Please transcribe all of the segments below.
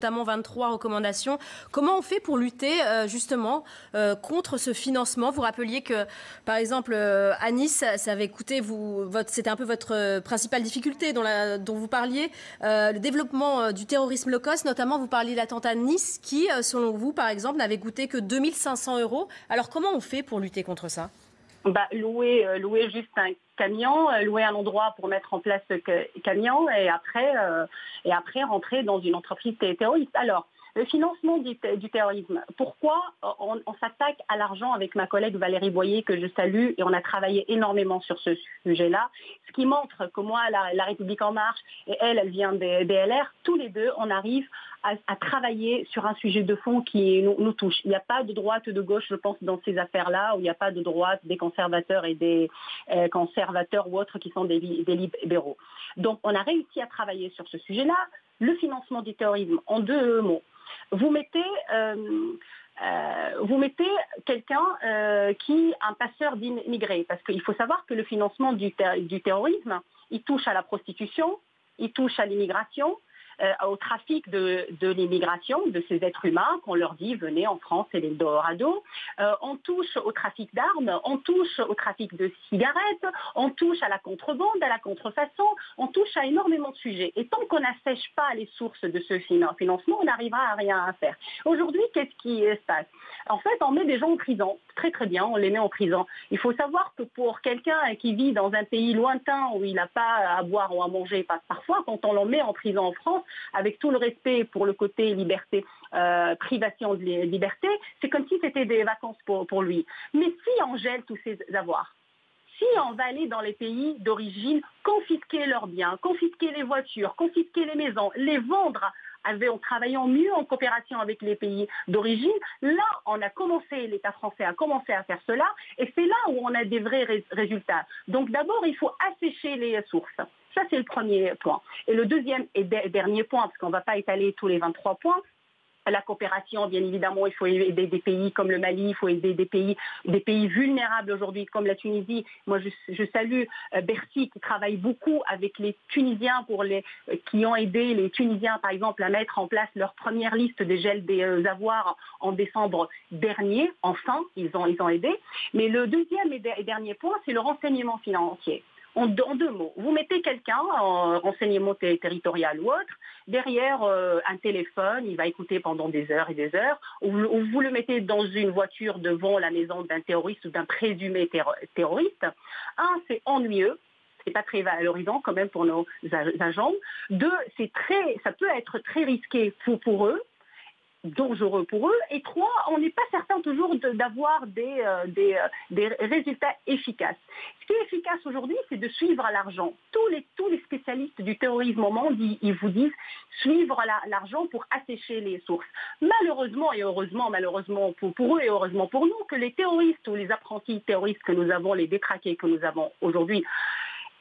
notamment 23 recommandations. Comment on fait pour lutter justement contre ce financement? Vous rappeliez que, par exemple, à Nice, ça avait coûté, c'était un peu votre principale difficulté dont vous parliez, le développement du terrorisme low cost, notamment vous parliez de l'attentat de Nice, qui, selon vous, par exemple, n'avait coûté que 2500 €. Alors comment on fait pour lutter contre ça? Louer juste un camion, louer un endroit pour mettre en place ce camion et après rentrer dans une entreprise terroriste. Alors, le financement du terrorisme, pourquoi on s'attaque à l'argent avec ma collègue Valérie Boyer, que je salue, et on a travaillé énormément sur ce sujet-là, ce qui montre que moi, la République En Marche, et elle vient des LR, tous les deux, on arrive à travailler sur un sujet de fond qui nous touche. Il n'y a pas de droite ou de gauche, je pense, dans ces affaires-là, où il n'y a pas de droite, des conservateurs et des conservateurs ou autres qui sont des libéraux. Donc, on a réussi à travailler sur ce sujet-là. Le financement du terrorisme, en deux mots. Vous mettez quelqu'un un passeur d'immigrés, parce qu'il faut savoir que le financement du terrorisme, il touche à la prostitution, il touche à l'immigration, au trafic de l'immigration, de ces êtres humains qu'on leur dit venez en France, c'est l'Eldorado. On touche au trafic d'armes, on touche au trafic de cigarettes, on touche à la contrebande, à la contrefaçon, on touche à énormément de sujets. Et tant qu'on n'assèche pas les sources de ce financement, on n'arrivera à rien à faire. Aujourd'hui, qu'est-ce qui se passe? En fait, on met des gens en prison, très très bien, on les met en prison. Il faut savoir que pour quelqu'un qui vit dans un pays lointain où il n'a pas à boire ou à manger, parfois quand on l'en met en prison en France, avec tout le respect pour le côté liberté, privation de liberté, c'est comme si c'était des vacances pour lui. Mais si on gèle tous ces avoirs, si on va aller dans les pays d'origine, confisquer leurs biens, confisquer les voitures, confisquer les maisons, les vendre en travaillant mieux en coopération avec les pays d'origine, là, l'État français a commencé à faire cela, et c'est là où on a des vrais résultats. Donc d'abord, il faut assécher les sources. Ça, c'est le premier point. Et le deuxième et dernier point, parce qu'on ne va pas étaler tous les 23 points, la coopération, bien évidemment, il faut aider des pays comme le Mali, il faut aider des pays vulnérables aujourd'hui comme la Tunisie. Moi, je salue Bercy qui travaille beaucoup avec les Tunisiens qui ont aidé les Tunisiens, par exemple, à mettre en place leur première liste des gels des avoirs en décembre dernier. Enfin, ils ont aidé. Mais le deuxième et dernier point, c'est le renseignement financier. En deux mots, vous mettez quelqu'un en renseignement territorial ou autre, derrière un téléphone, il va écouter pendant des heures et des heures, ou vous le mettez dans une voiture devant la maison d'un terroriste ou d'un présumé terroriste. Un, c'est ennuyeux. C'est pas très valorisant quand même pour nos agents. Deux, ça peut être très risqué pour eux, dangereux pour eux. Et trois, on n'est pas certain toujours d'avoir des résultats efficaces. Ce qui est efficace aujourd'hui, c'est de suivre l'argent. Tous les spécialistes du terrorisme au monde, ils vous disent suivre l'argent pour assécher les sources. Malheureusement et heureusement, pour eux et heureusement pour nous, que les terroristes ou les apprentis terroristes que nous avons, les détraqués que nous avons aujourd'hui,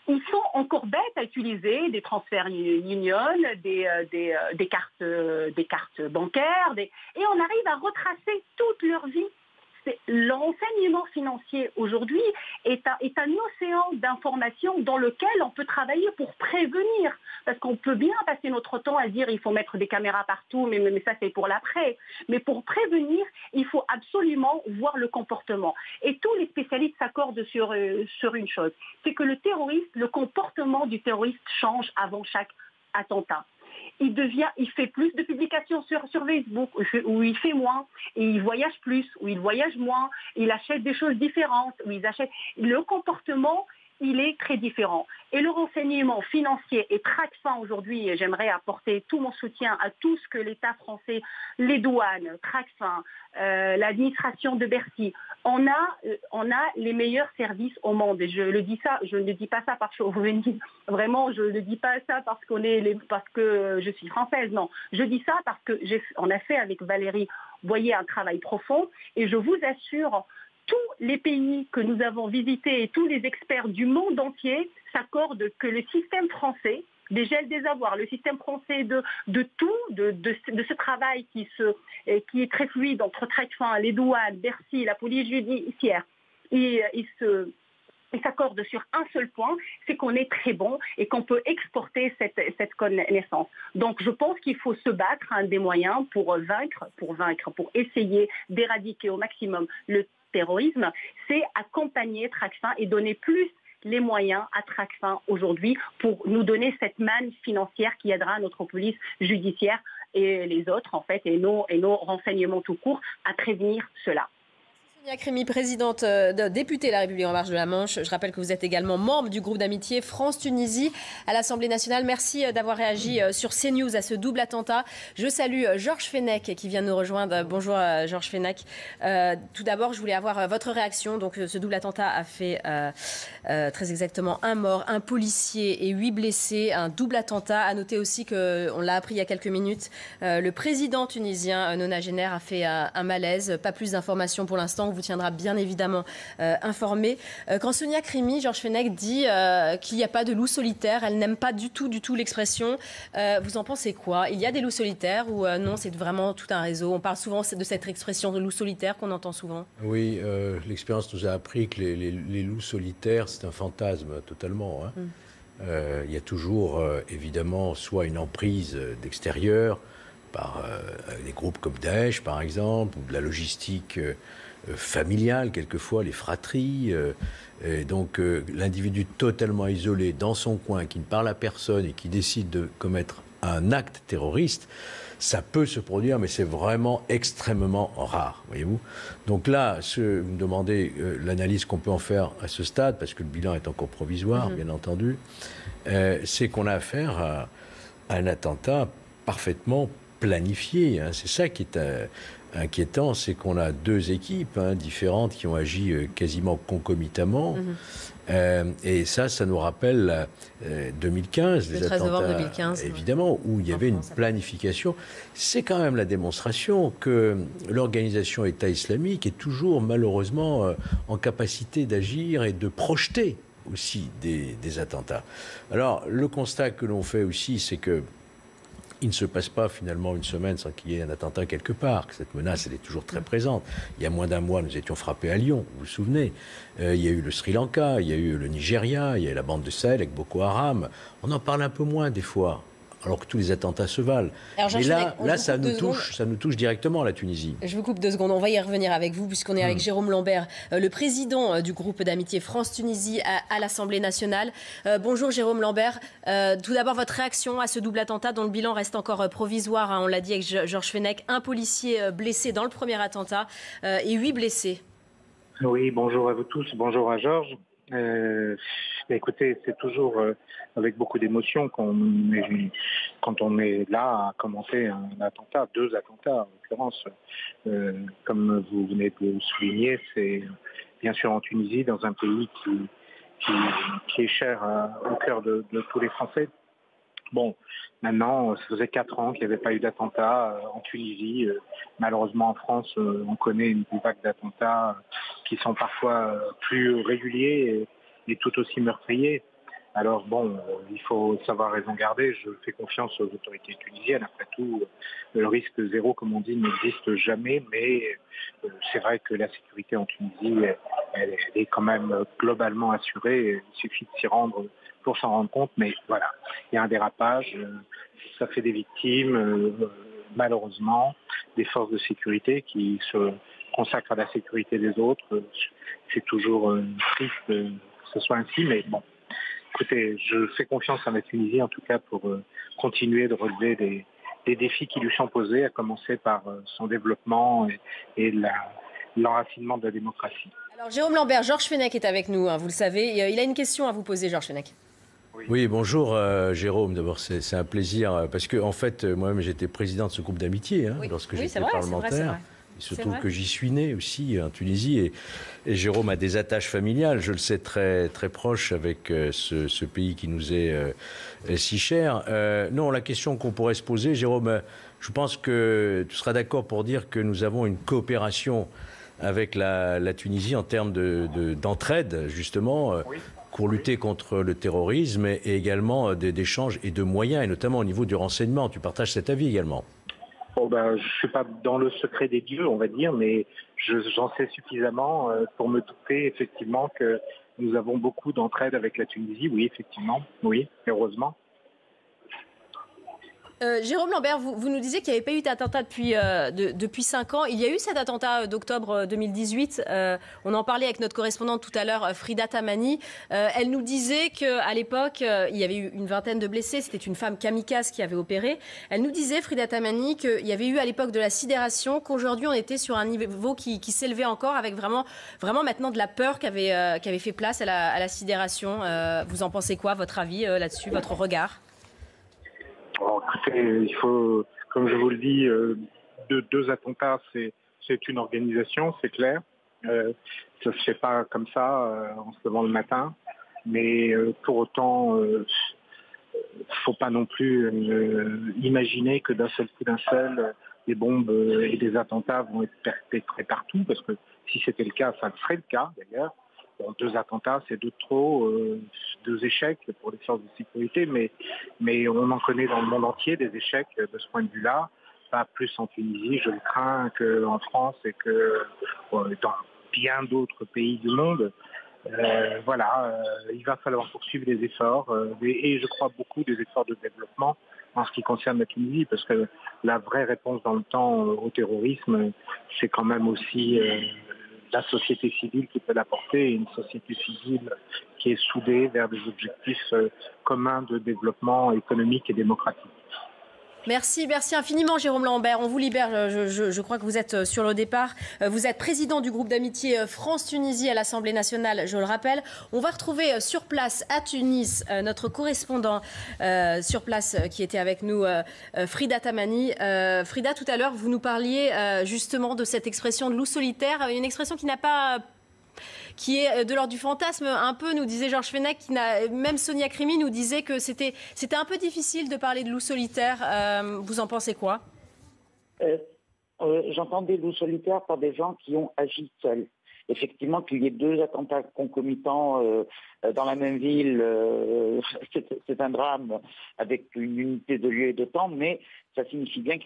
ils sont encore bêtes à utiliser des transferts union, des cartes bancaires, et on arrive à retracer toute leur vie. L'enseignement financier aujourd'hui est un océan d'informations dans lequel on peut travailler pour prévenir. Parce qu'on peut bien passer notre temps à dire il faut mettre des caméras partout, mais ça c'est pour l'après. Mais pour prévenir, il faut absolument voir le comportement. Et tous les spécialistes s'accordent sur une chose, c'est que le comportement du terroriste change avant chaque attentat. Il fait plus de publications sur Facebook, où il fait moins, et il voyage plus, où il voyage moins, il achète des choses différentes, où il achète. Le comportement, il est très différent. Et le renseignement financier et Tracfin aujourd'hui, et j'aimerais apporter tout mon soutien à tout ce que l'État français, les douanes, Tracfin, l'administration de Bercy, on a les meilleurs services au monde. Et je ne dis pas ça par chauvinisme. Vraiment, je ne dis pas ça parce que je suis française. Non, je dis ça parce que on a fait avec Valérie Boyer un travail profond, et je vous assure, tous les pays que nous avons visités et tous les experts du monde entier s'accordent que le système français, des gels des avoirs, le système français de ce travail qui est très fluide entre Tracfin, les douanes, Bercy, la police judiciaire, il ils s'accordent sur un seul point, c'est qu'on est très bon et qu'on peut exporter cette connaissance. Donc je pense qu'il faut se battre, des moyens pour vaincre, pour essayer d'éradiquer au maximum le terrorisme, c'est accompagner Tracfin et donner plus les moyens à Tracfin aujourd'hui pour nous donner cette manne financière qui aidera notre police judiciaire et les autres, en fait, et nos renseignements tout court à prévenir cela. Sonia Crimi, présidente députée La République en marche de la Manche. Je rappelle que vous êtes également membre du groupe d'amitié France-Tunisie à l'Assemblée nationale. Merci d'avoir réagi sur CNews à ce double attentat. Je salue Georges Fenech qui vient de nous rejoindre. Bonjour Georges Fenech. Tout d'abord, je voulais avoir votre réaction. Donc, ce double attentat a fait très exactement 1 mort, 1 policier et 8 blessés. Un double attentat. À noter aussi qu'on l'a appris il y a quelques minutes. Le président tunisien nonagénaire a fait un malaise. Pas plus d'informations pour l'instant. On vous tiendra bien évidemment informé. Quand Sonia Crimi, Georges Fenech dit qu'il n'y a pas de loup solitaire, elle n'aime pas du tout l'expression. Vous en pensez quoi? Il y a des loups solitaires ou non, c'est vraiment tout un réseau? On parle souvent de cette expression de loup solitaire qu'on entend souvent. Oui, l'expérience nous a appris que les loups solitaires, c'est un fantasme totalement. Il y a toujours évidemment soit une emprise d'extérieur par des groupes comme Daesh par exemple, ou de la logistique familiale, quelquefois les fratries. Donc l'individu totalement isolé dans son coin, qui ne parle à personne et qui décide de commettre un acte terroriste, ça peut se produire, mais c'est vraiment extrêmement rare, voyez-vous. Donc là, vous me demandez l'analyse qu'on peut en faire à ce stade, parce que le bilan est encore provisoire, bien entendu, c'est qu'on a affaire à un attentat parfaitement planifié. C'est ça qui est inquiétant, c'est qu'on a 2 équipes différentes qui ont agi quasiment concomitamment. Et ça nous rappelle 2015, le les 13 novembre attentats, 2015, évidemment, où il y avait une planification. C'est quand même la démonstration que l'organisation État islamique est toujours malheureusement en capacité d'agir et de projeter aussi des attentats. Alors, le constat que l'on fait aussi, c'est que il ne se passe pas finalement une semaine sans qu'il y ait un attentat quelque part. Cette menace, elle est toujours très présente. Il y a moins d'1 mois, nous étions frappés à Lyon, vous vous souvenez. Il y a eu le Sri Lanka, il y a eu le Nigeria, il y a eu la bande de Sahel avec Boko Haram. On en parle un peu moins des fois, alors que tous les attentats se valent. Alors, mais là ça nous touche directement, la Tunisie. Je vous coupe 2 secondes, on va y revenir avec vous, puisqu'on est avec Jérôme Lambert, le président du groupe d'amitié France-Tunisie à l'Assemblée nationale. Bonjour Jérôme Lambert. Tout d'abord, votre réaction à ce double attentat dont le bilan reste encore provisoire. On l'a dit avec Georges Fenech, 1 policier blessé dans le premier attentat et 8 blessés. Oui, bonjour à vous tous, bonjour à Georges. Écoutez, c'est toujours avec beaucoup d'émotion quand on est là à commenter un attentat, 2 attentats en l'occurrence. Comme vous venez de le souligner, c'est bien sûr en Tunisie, dans un pays qui est cher au cœur de tous les Français. Bon, maintenant, ça faisait 4 ans qu'il n'y avait pas eu d'attentat en Tunisie. Malheureusement, en France, on connaît une vague d'attentats qui sont parfois plus réguliers et tout aussi meurtriers. Alors bon, il faut savoir raison garder. Je fais confiance aux autorités tunisiennes. Après tout, le risque zéro, comme on dit, n'existe jamais. Mais c'est vrai que la sécurité en Tunisie, elle est quand même globalement assurée. Il suffit de s'y rendre pour s'en rendre compte. Mais voilà, il y a un dérapage. Ça fait des victimes, malheureusement, des forces de sécurité qui se consacrent à la sécurité des autres. C'est toujours triste que ce soit ainsi, mais bon. Écoutez, je fais confiance à la Tunisie, en tout cas, pour continuer de relever des défis qui lui sont posés, à commencer par son développement et l'enracinement de la démocratie. Alors, Jérôme Lambert, Georges Fenech est avec nous, vous le savez. Il a une question à vous poser, Georges Fenech. Oui, bonjour Jérôme. D'abord, c'est un plaisir, parce que en fait, moi-même, j'étais président de ce groupe d'amitié lorsque j'étais parlementaire. C'est vrai. Il se trouve que j'y suis né aussi en Tunisie et Jérôme a des attaches familiales, je le sais, très, très proches avec ce pays qui nous est si cher. Non, la question qu'on pourrait se poser, Jérôme, je pense que tu seras d'accord pour dire que nous avons une coopération avec la Tunisie en termes d'entraide, justement, pour lutter contre le terrorisme et également d'échanges et de moyens, et notamment au niveau du renseignement. Tu partages cet avis également? Bon, je ne suis pas dans le secret des dieux, on va dire, mais j'en sais suffisamment pour me douter effectivement que Nous avons beaucoup d'entraide avec la Tunisie, oui, effectivement, oui, heureusement. Jérôme Lambert, vous nous disiez qu'il n'y avait pas eu d'attentat depuis 5 ans. Il y a eu cet attentat d'octobre 2018. On en parlait avec notre correspondante tout à l'heure, Frida Tamani. Elle nous disait qu'à l'époque, il y avait eu une vingtaine de blessés. C'était une femme kamikaze qui avait opéré. Elle nous disait, Frida Tamani, qu'il y avait eu à l'époque de la sidération, qu'aujourd'hui on était sur un niveau qui s'élevait encore, avec vraiment maintenant de la peur qui avait fait place à la sidération. Vous en pensez quoi, votre avis là-dessus, votre regard ? Bon, écoutez, il faut, comme je vous le dis, deux attentats, c'est une organisation, c'est clair. Ça ne se fait pas comme ça en se levant le matin. Mais pour autant, faut pas non plus imaginer que d'un seul coup, des bombes et des attentats vont être perpétrés partout, parce que si c'était le cas, ça serait le cas d'ailleurs. Bon, 2 attentats, c'est 2 de trop, 2 échecs pour les forces de sécurité, mais on en connaît dans le monde entier des échecs de ce point de vue-là, pas plus en Tunisie, je le crains, qu'en France et que dans bien d'autres pays du monde. Il va falloir poursuivre les efforts et je crois beaucoup des efforts de développement en ce qui concerne la Tunisie, parce que la vraie réponse dans le temps au terrorisme, c'est quand même aussi la société civile qui peut l'apporter, une société civile qui est soudée vers des objectifs communs de développement économique et démocratique. Merci infiniment Jérôme Lambert. On vous libère, je crois que vous êtes sur le départ. Vous êtes président du groupe d'amitié France-Tunisie à l'Assemblée nationale, je le rappelle. On va retrouver sur place à Tunis notre correspondant sur place qui était avec nous, Frida Tamani. Frida, tout à l'heure, vous nous parliez justement de cette expression de loup solitaire, une expression qui est de l'ordre du fantasme un peu, nous disait Georges Fenech, même Sonia Krimi nous disait que c'était un peu difficile de parler de loup solitaire. Vous en pensez quoi ? J'entends des loups solitaires par des gens qui ont agi seuls. Effectivement, qu'il y ait 2 attentats concomitants dans la même ville, c'est un drame avec une unité de lieu et de temps, mais ça signifie bien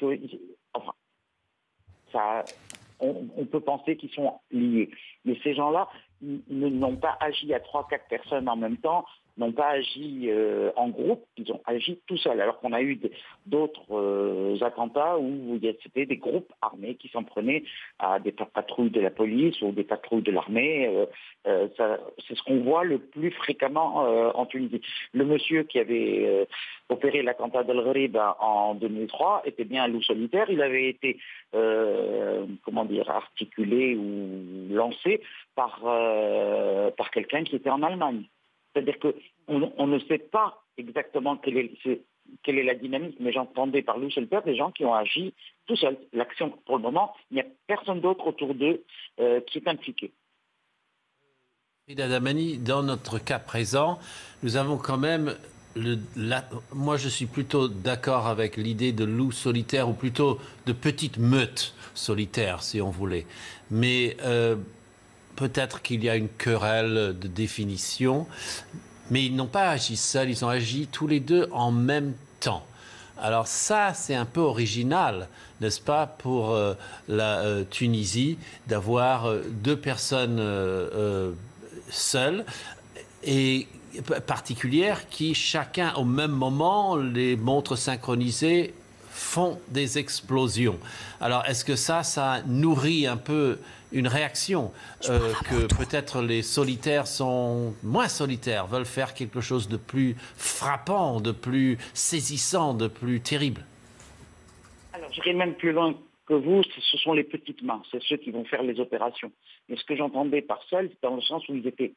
on peut penser qu'ils sont liés. Mais ces gens-là n'ont pas agi à 3-4 personnes en même temps, n'ont pas agi en groupe, ils ont agi tout seuls. Alors qu'on a eu d'autres attentats où c'était des groupes armés qui s'en prenaient à des patrouilles de la police ou des patrouilles de l'armée. C'est ce qu'on voit le plus fréquemment en Tunisie. Le monsieur qui avait opéré l'attentat d'Al Gharib en 2003 était bien un loup solitaire. Il avait été articulé ou lancé par quelqu'un qui était en Allemagne. C'est-à-dire qu'on ne sait pas exactement quelle est la dynamique, mais j'entendais par loup solitaire des gens qui ont agi tout seuls. L'action, pour le moment, il n'y a personne d'autre autour d'eux qui est impliqué. Frida Tamani, dans notre cas présent, nous avons quand même... moi, je suis plutôt d'accord avec l'idée de loup solitaire, ou plutôt de petite meute solitaire, si on voulait. Mais peut-être qu'il y a une querelle de définition, mais ils n'ont pas agi seuls, ils ont agi tous les 2 en même temps. Alors ça, c'est un peu original, n'est-ce pas, pour la Tunisie, d'avoir 2 personnes seules et particulières qui, chacun au même moment, les montres synchronisées, font des explosions. Alors, est-ce que ça nourrit un peu une réaction que peut-être les solitaires sont moins solitaires, veulent faire quelque chose de plus frappant, de plus saisissant, de plus terrible? Alors, j'irai même plus loin que vous, ce sont les petites mains, c'est ceux qui vont faire les opérations. Mais ce que j'entendais par seul, c'est dans le sens où ils étaient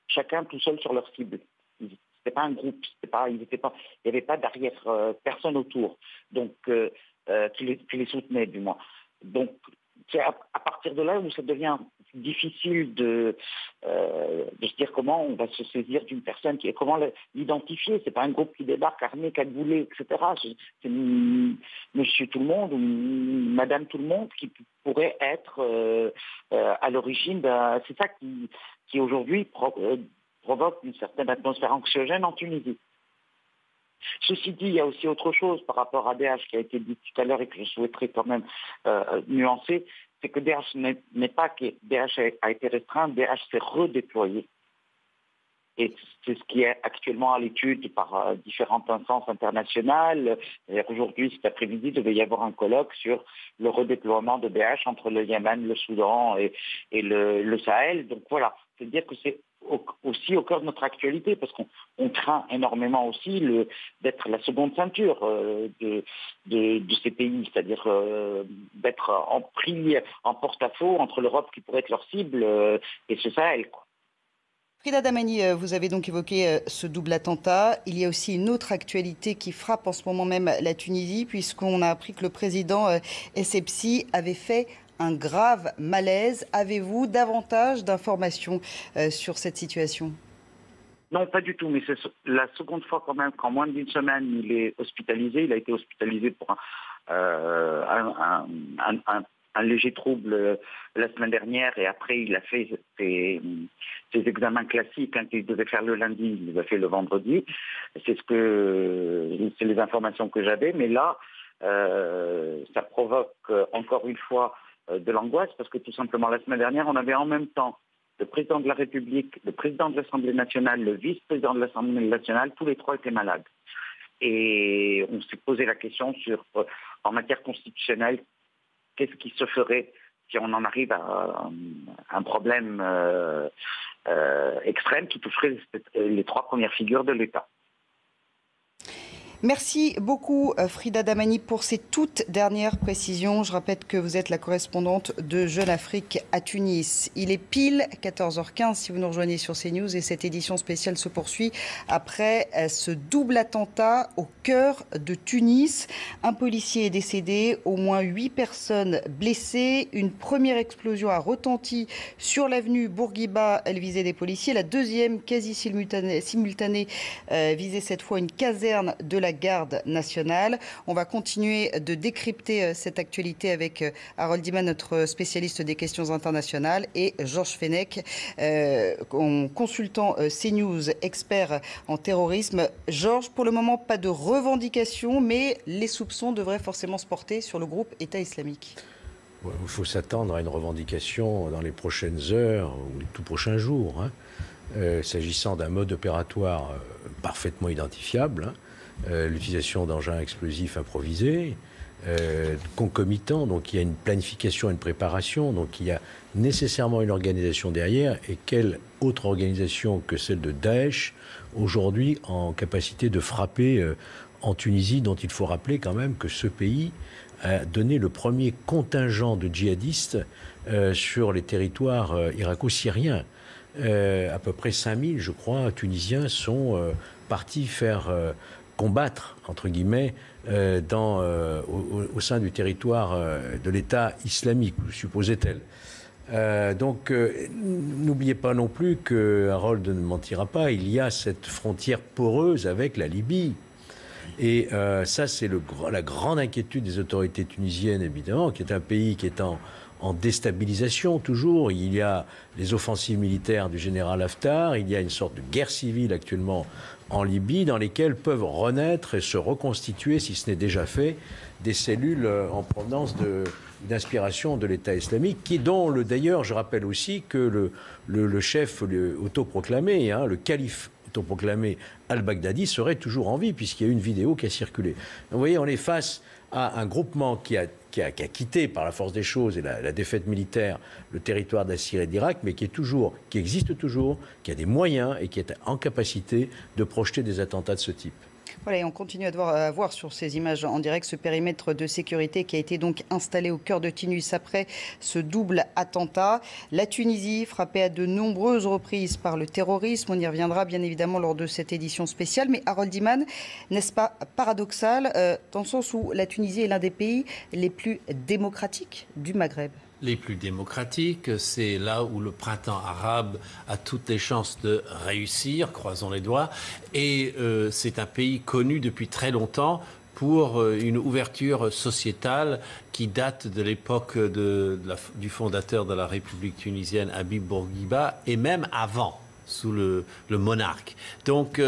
chacun tout seul sur leur cible. C'était pas un groupe, il n'y avait pas derrière personne autour, donc qui les soutenait du moins. Donc c'est à partir de là où ça devient difficile de se dire comment on va se saisir d'une personne, comment l'identifier. C'est pas un groupe qui débarque armé, cagoulé, etc. C'est monsieur tout le monde ou madame tout le monde qui pourrait être à l'origine. C'est ça qui aujourd'hui provoque une certaine atmosphère anxiogène en Tunisie. Ceci dit, il y a aussi autre chose par rapport à Daesh qui a été dit tout à l'heure et que je souhaiterais quand même nuancer, c'est que Daesh n'est pas que Daesh a été restreint, Daesh s'est redéployé. Et c'est ce qui est actuellement à l'étude par différentes instances internationales. Aujourd'hui, cet après-midi, il devait y avoir un colloque sur le redéploiement de BH entre le Yémen, le Soudan et le Sahel. Donc voilà, c'est-à-dire que c'est aussi au cœur de notre actualité, parce qu'on craint énormément aussi d'être la seconde ceinture de ces pays, c'est-à-dire d'être pris en porte-à-faux entre l'Europe qui pourrait être leur cible et ce Sahel, quoi. Frida Damani, vous avez donc évoqué ce double attentat. Il y a aussi une autre actualité qui frappe en ce moment même la Tunisie, puisqu'on a appris que le président Essebsi avait fait un grave malaise. Avez-vous davantage d'informations sur cette situation ? Non, pas du tout, mais c'est la seconde fois quand même qu'en moins d'une semaine, il est hospitalisé. Il a été hospitalisé pour un léger trouble la semaine dernière, et après il a fait ses examens classiques qu'il devait faire le lundi, il les a fait le vendredi. C'est les informations que j'avais, mais là ça provoque encore une fois de l'angoisse, parce que tout simplement la semaine dernière on avait en même temps le président de la République, le président de l'Assemblée nationale, le vice-président de l'Assemblée nationale, tous les trois étaient malades. Et on s'est posé la question en matière constitutionnelle, qu'est-ce qui se ferait si on en arrive à un problème extrême qui toucherait les trois premières figures de l'État. Merci beaucoup Frida Damani pour ces toutes dernières précisions. Je rappelle que vous êtes la correspondante de Jeune Afrique à Tunis. Il est pile 14h15 si vous nous rejoignez sur CNews, et cette édition spéciale se poursuit après ce double attentat au cœur de Tunis. Un policier est décédé, au moins 8 personnes blessées. Une première explosion a retenti sur l'avenue Bourguiba, elle visait des policiers. La deuxième, quasi simultanée, visait cette fois une caserne de la Garde nationale. On va continuer de décrypter cette actualité avec Harold Iman, notre spécialiste des questions internationales, et Georges Fenech, consultant CNews, expert en terrorisme. Georges, pour le moment, pas de revendication, mais les soupçons devraient forcément se porter sur le groupe État islamique. Il faut s'attendre à une revendication dans les prochaines heures ou les tout prochains jours, s'agissant d'un mode opératoire parfaitement identifiable, l'utilisation d'engins explosifs improvisés, concomitants, donc il y a une planification, une préparation, donc il y a nécessairement une organisation derrière, et quelle autre organisation que celle de Daesh aujourd'hui en capacité de frapper en Tunisie, dont il faut rappeler quand même que ce pays a donné le premier contingent de djihadistes sur les territoires irako-syriens. À peu près 5000, je crois, Tunisiens sont partis faire combattre, entre guillemets, au sein du territoire de l'État islamique, supposait-elle. Donc, n'oubliez pas non plus que Harold ne mentira pas, il y a cette frontière poreuse avec la Libye. Et ça, c'est la grande inquiétude des autorités tunisiennes, évidemment, qui est un pays qui est en déstabilisation toujours. Il y a les offensives militaires du général Haftar, il y a une sorte de guerre civile actuellement en Libye, dans lesquelles peuvent renaître et se reconstituer, si ce n'est déjà fait, des cellules en provenance d'inspiration de l'État islamique, d'ailleurs, je rappelle aussi que le chef autoproclamé, le calife autoproclamé al-Baghdadi serait toujours en vie, puisqu'il y a eu une vidéo qui a circulé. Donc, vous voyez, on est face à un groupement qui a quitté par la force des choses et la défaite militaire le territoire de la Syrie et d'Irak, mais qui existe toujours, qui a des moyens et qui est en capacité de projeter des attentats de ce type. Voilà, et on continue à voir sur ces images en direct ce périmètre de sécurité qui a été donc installé au cœur de Tunis après ce double attentat. La Tunisie frappée à de nombreuses reprises par le terrorisme. On y reviendra bien évidemment lors de cette édition spéciale. Mais Harold Iman, n'est-ce pas paradoxal dans le sens où la Tunisie est l'un des pays les plus démocratiques du Maghreb? Les plus démocratiques, c'est là où le printemps arabe a toutes les chances de réussir, croisons les doigts, et c'est un pays connu depuis très longtemps pour une ouverture sociétale qui date de l'époque du fondateur de la République tunisienne, Habib Bourguiba, et même avant, sous le monarque. Donc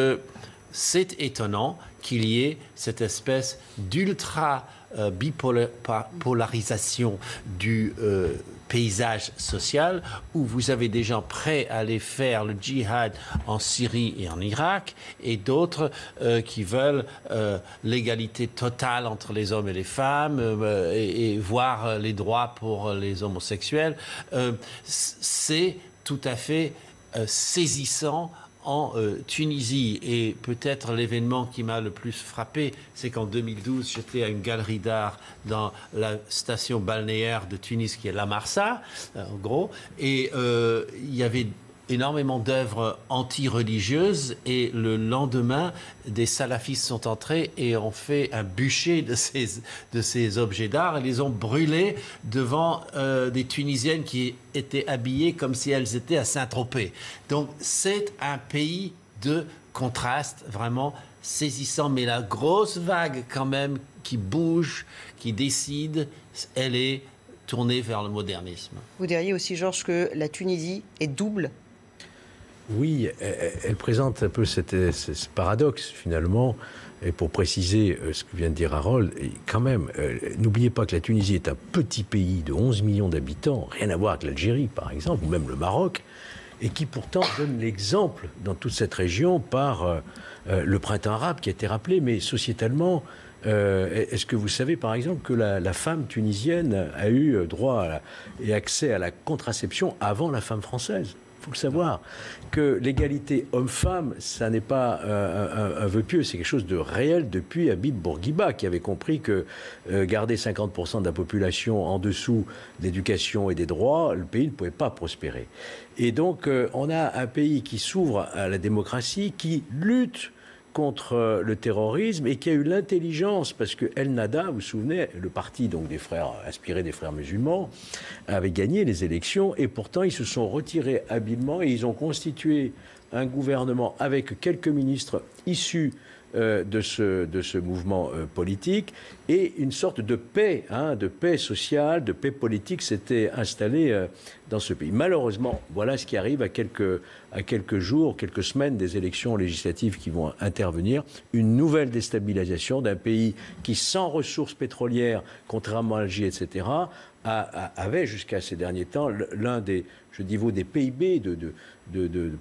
c'est étonnant qu'il y ait cette espèce d'ultra bipolarisation du paysage social où vous avez des gens prêts à aller faire le djihad en Syrie et en Irak et d'autres qui veulent l'égalité totale entre les hommes et les femmes et voir les droits pour les homosexuels. C'est tout à fait saisissant en Tunisie. Et peut-être l'événement qui m'a le plus frappé, c'est qu'en 2012, j'étais à une galerie d'art dans la station balnéaire de Tunis, qui est La Marsa, en gros, et il y avait énormément d'œuvres anti-religieuses, et le lendemain, des salafistes sont entrés et ont fait un bûcher de ces objets d'art et les ont brûlés devant des Tunisiennes qui étaient habillées comme si elles étaient à Saint-Tropez. Donc c'est un pays de contraste vraiment saisissant, mais la grosse vague quand même qui bouge, qui décide, elle est tournée vers le modernisme. Vous diriez aussi, Georges, que la Tunisie est double? Oui, elle présente un peu ce paradoxe, finalement. Et pour préciser ce que vient de dire Harold, quand même, n'oubliez pas que la Tunisie est un petit pays de 11 millions d'habitants, rien à voir avec l'Algérie, par exemple, ou même le Maroc, et qui pourtant donne l'exemple dans toute cette région par le printemps arabe qui a été rappelé, mais sociétalement, est-ce que vous savez, par exemple, que la femme tunisienne a eu droit et accès à la contraception avant la femme française? Il faut le savoir, que l'égalité homme-femme, ça n'est pas un vœu pieux, c'est quelque chose de réel depuis Habib Bourguiba, qui avait compris que garder 50% de la population en dessous d'éducation et des droits, le pays ne pouvait pas prospérer. Et donc, on a un pays qui s'ouvre à la démocratie, qui lutte contre le terrorisme et qui a eu l'intelligence, parce que El Nada, vous vous souvenez, le parti donc des frères, inspiré des frères musulmans, avait gagné les élections et pourtant ils se sont retirés habilement et ils ont constitué un gouvernement avec quelques ministres issus de ce mouvement politique et une sorte de paix sociale, de paix politique s'était installée dans ce pays. Malheureusement, voilà ce qui arrive à quelques jours, quelques semaines des élections législatives qui vont intervenir. Une nouvelle déstabilisation d'un pays qui, sans ressources pétrolières, contrairement à l'Algérie, etc., avait jusqu'à ces derniers temps l'un des PIB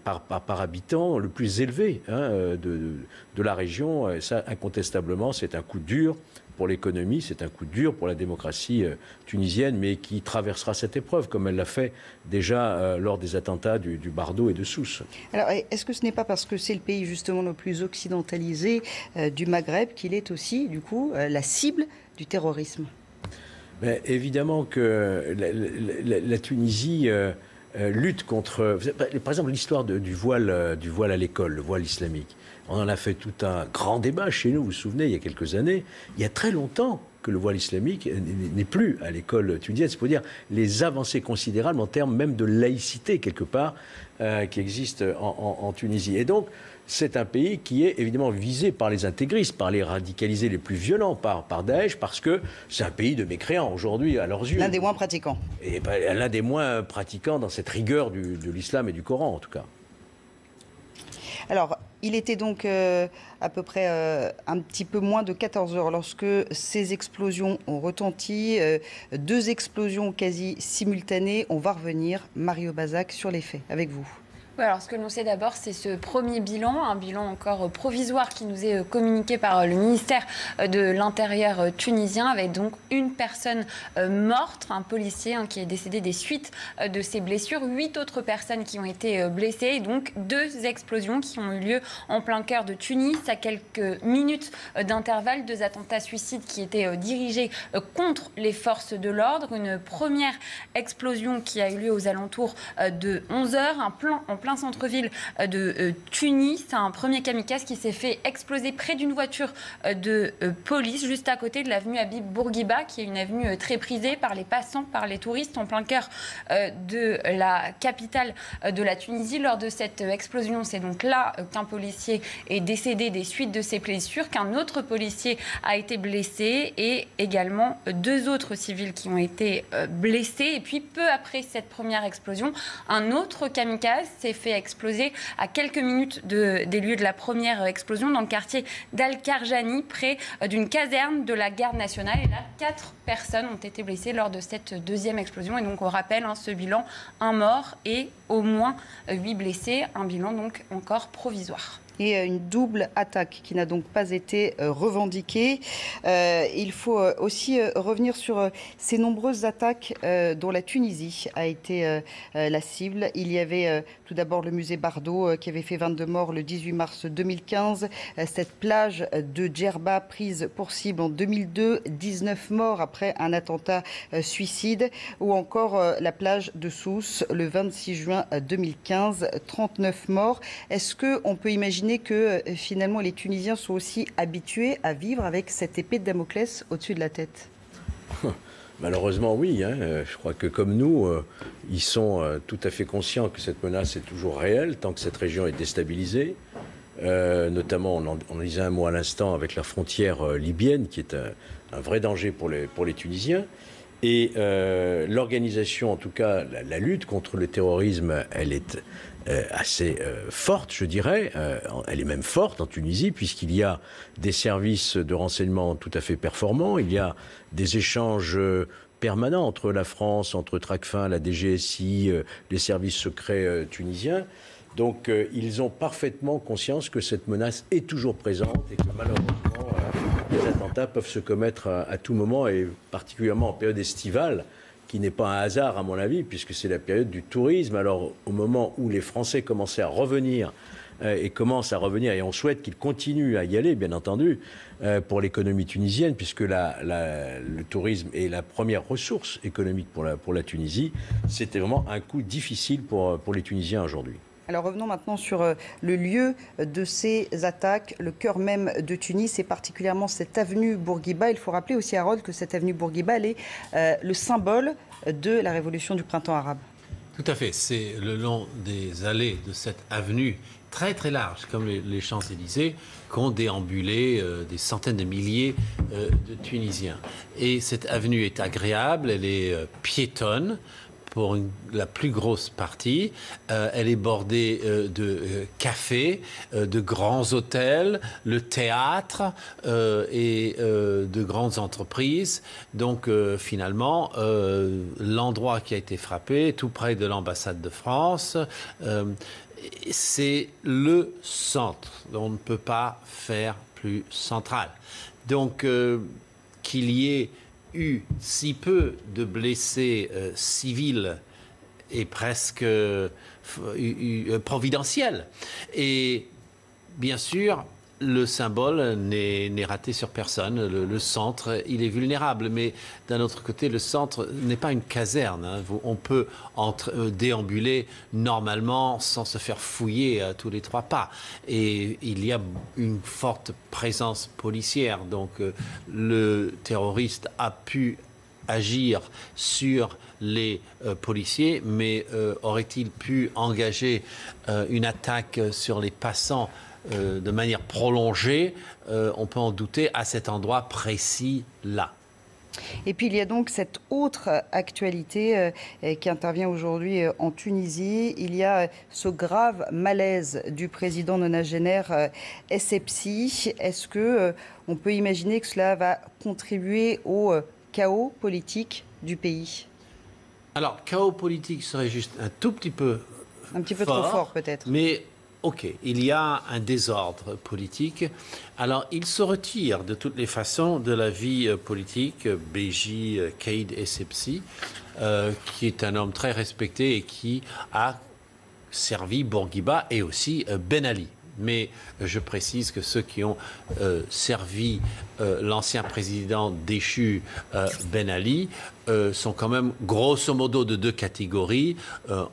par habitant le plus élevé de la région. Et ça, incontestablement, c'est un coup dur pour l'économie, c'est un coup dur pour la démocratie tunisienne, mais qui traversera cette épreuve, comme elle l'a fait déjà lors des attentats du Bardo et de Sousse. Alors, est-ce que ce n'est pas parce que c'est le pays justement le plus occidentalisé du Maghreb qu'il est aussi, du coup, la cible du terrorisme ? Mais évidemment que la Tunisie lutte contre... Par exemple, l'histoire du voile à l'école, le voile islamique. On en a fait tout un grand débat chez nous, vous vous souvenez, il y a quelques années. Il y a très longtemps que le voile islamique n'est plus à l'école tunisienne. C'est pour dire les avancées considérables en termes même de laïcité, quelque part, qui existent en Tunisie. Et donc, c'est un pays qui est évidemment visé par les intégristes, par les radicalisés les plus violents, par Daesh, parce que c'est un pays de mécréants aujourd'hui, à leurs yeux. L'un des moins pratiquants. Et l'un des moins pratiquants dans cette rigueur de l'islam et du Coran, en tout cas. Alors, il était donc à peu près un petit peu moins de 14 heures lorsque ces explosions ont retenti. 2 explosions quasi simultanées. On va revenir, Mario Bazac, sur les faits, avec vous. Oui, alors ce que l'on sait d'abord, c'est ce premier bilan, un bilan encore provisoire qui nous est communiqué par le ministère de l'Intérieur tunisien, avec donc une personne morte, un policier qui est décédé des suites de ses blessures, 8 autres personnes qui ont été blessées, et donc 2 explosions qui ont eu lieu en plein cœur de Tunis, à quelques minutes d'intervalle, 2 attentats suicides qui étaient dirigés contre les forces de l'ordre. Une première explosion qui a eu lieu aux alentours de 11 heures, en plein centre-ville de Tunis. C'est un premier kamikaze qui s'est fait exploser près d'une voiture de police, juste à côté de l'avenue Habib Bourguiba, qui est une avenue très prisée par les passants, par les touristes, en plein cœur de la capitale de la Tunisie. Lors de cette explosion, c'est donc là qu'un policier est décédé des suites de ses blessures, qu'un autre policier a été blessé et également 2 autres civils qui ont été blessés. Et puis peu après cette première explosion, un autre kamikaze s'est fait exploser à quelques minutes des lieux de la première explosion dans le quartier d'Al-Karjani, près d'une caserne de la garde nationale. Et là, 4 personnes ont été blessées lors de cette deuxième explosion. Et donc, on rappelle ce bilan, 1 mort et au moins 8 blessés. Un bilan donc encore provisoire. Et une double attaque qui n'a donc pas été revendiquée. Il faut aussi revenir sur ces nombreuses attaques dont la Tunisie a été la cible. Il y avait tout d'abord le musée Bardo qui avait fait 22 morts le 18 mars 2015. Cette plage de Djerba prise pour cible en 2002, 19 morts après un attentat suicide. Ou encore la plage de Sousse le 26 juin 2015, 39 morts. Est-ce qu'on peut imaginer que finalement les Tunisiens sont aussi habitués à vivre avec cette épée de Damoclès au-dessus de la tête? Malheureusement, oui. Je crois que comme nous, ils sont tout à fait conscients que cette menace est toujours réelle tant que cette région est déstabilisée. Notamment, on en disait un mot à l'instant avec la frontière libyenne, qui est un vrai danger pour les Tunisiens. Et l'organisation, en tout cas, la lutte contre le terrorisme, elle est assez forte, je dirais. Elle est même forte en Tunisie, puisqu'il y a des services de renseignement tout à fait performants. Il y a des échanges permanents entre la France, entre Tracfin, la DGSI, les services secrets tunisiens. Donc, ils ont parfaitement conscience que cette menace est toujours présente et que malheureusement, les attentats peuvent se commettre à tout moment, et particulièrement en période estivale, qui n'est pas un hasard à mon avis, puisque c'est la période du tourisme. Alors au moment où les Français commençaient à revenir, et commencent à revenir, et on souhaite qu'ils continuent à y aller, bien entendu, pour l'économie tunisienne, puisque le tourisme est la première ressource économique pour la Tunisie, c'était vraiment un coup difficile pour les Tunisiens aujourd'hui. Alors revenons maintenant sur le lieu de ces attaques, le cœur même de Tunis, et particulièrement cette avenue Bourguiba. Il faut rappeler aussi, Harold, que cette avenue Bourguiba, elle est le symbole de la révolution du printemps arabe. Tout à fait. C'est le long des allées de cette avenue très très large, comme les Champs-Élysées, qu'ont déambulé des centaines de milliers de Tunisiens. Et cette avenue est agréable, elle est piétonne pour la plus grosse partie. Elle est bordée de cafés, de grands hôtels, le théâtre et de grandes entreprises. Donc finalement, l'endroit qui a été frappé, tout près de l'ambassade de France, c'est le centre. On ne peut pas faire plus central. Donc qu'il y ait eu si peu de blessés civils est presque providentiel. Et bien sûr, le symbole n'est raté sur personne. Le centre, il est vulnérable. Mais d'un autre côté, le centre n'est pas une caserne. On peut déambuler normalement sans se faire fouiller à tous les 3 pas. Et il y a une forte présence policière. Donc le terroriste a pu agir sur les policiers, mais aurait-il pu engager une attaque sur les passants de manière prolongée? On peut en douter à cet endroit précis-là. Et puis il y a donc cette autre actualité qui intervient aujourd'hui en Tunisie. Il y a ce grave malaise du président nonagénaire Essebsi. Est-ce qu'on peut imaginer que cela va contribuer au chaos politique du pays? Alors, chaos politique serait juste un tout petit peu trop fort peut-être. Mais ok, il y a un désordre politique. Alors, il se retire de toutes les façons de la vie politique, Beji Caïd Essebsi, qui est un homme très respecté et qui a servi Bourguiba et aussi Ben Ali. Mais je précise que ceux qui ont servi l'ancien président déchu Ben Ali sont quand même grosso modo de 2 catégories.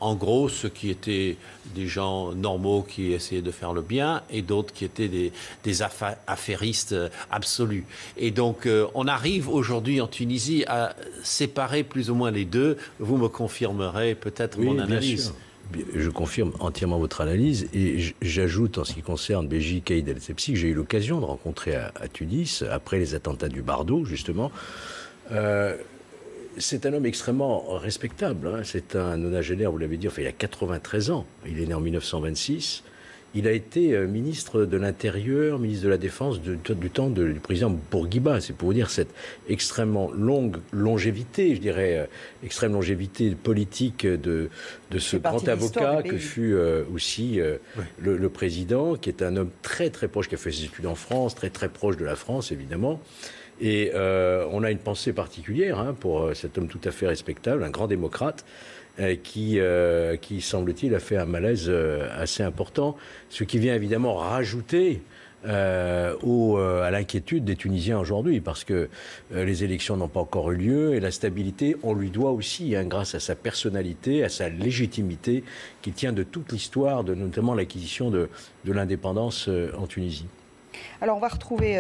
En gros, ceux qui étaient des gens normaux qui essayaient de faire le bien et d'autres qui étaient des affairistes absolus. Et donc, on arrive aujourd'hui en Tunisie à séparer plus ou moins les deux. Vous me confirmerez peut-être mon analyse. Je confirme entièrement votre analyse et j'ajoute en ce qui concerne Beji Caïd Essebsi que j'ai eu l'occasion de rencontrer à Tunis après les attentats du Bardo, justement. c'est un homme extrêmement respectable. Hein. C'est un nonagénaire, vous l'avez dit, enfin, il a 93 ans. Il est né en 1926. Il a été ministre de l'Intérieur, ministre de la Défense du temps du président Bourguiba. C'est pour vous dire cette extrêmement longue longévité, je dirais, extrême longévité politique de ce grand avocat que fut aussi le président, qui est un homme très très proche, qui a fait ses études en France, très très proche de la France, évidemment. Et on a une pensée particulière pour cet homme tout à fait respectable, un grand démocrate, qui semble-t-il, a fait un malaise assez important, ce qui vient évidemment rajouter à l'inquiétude des Tunisiens aujourd'hui, parce que les élections n'ont pas encore eu lieu, et la stabilité, on lui doit aussi, grâce à sa personnalité, à sa légitimité, qui tient de toute l'histoire, de notamment l'acquisition de l'indépendance en Tunisie. Alors on va retrouver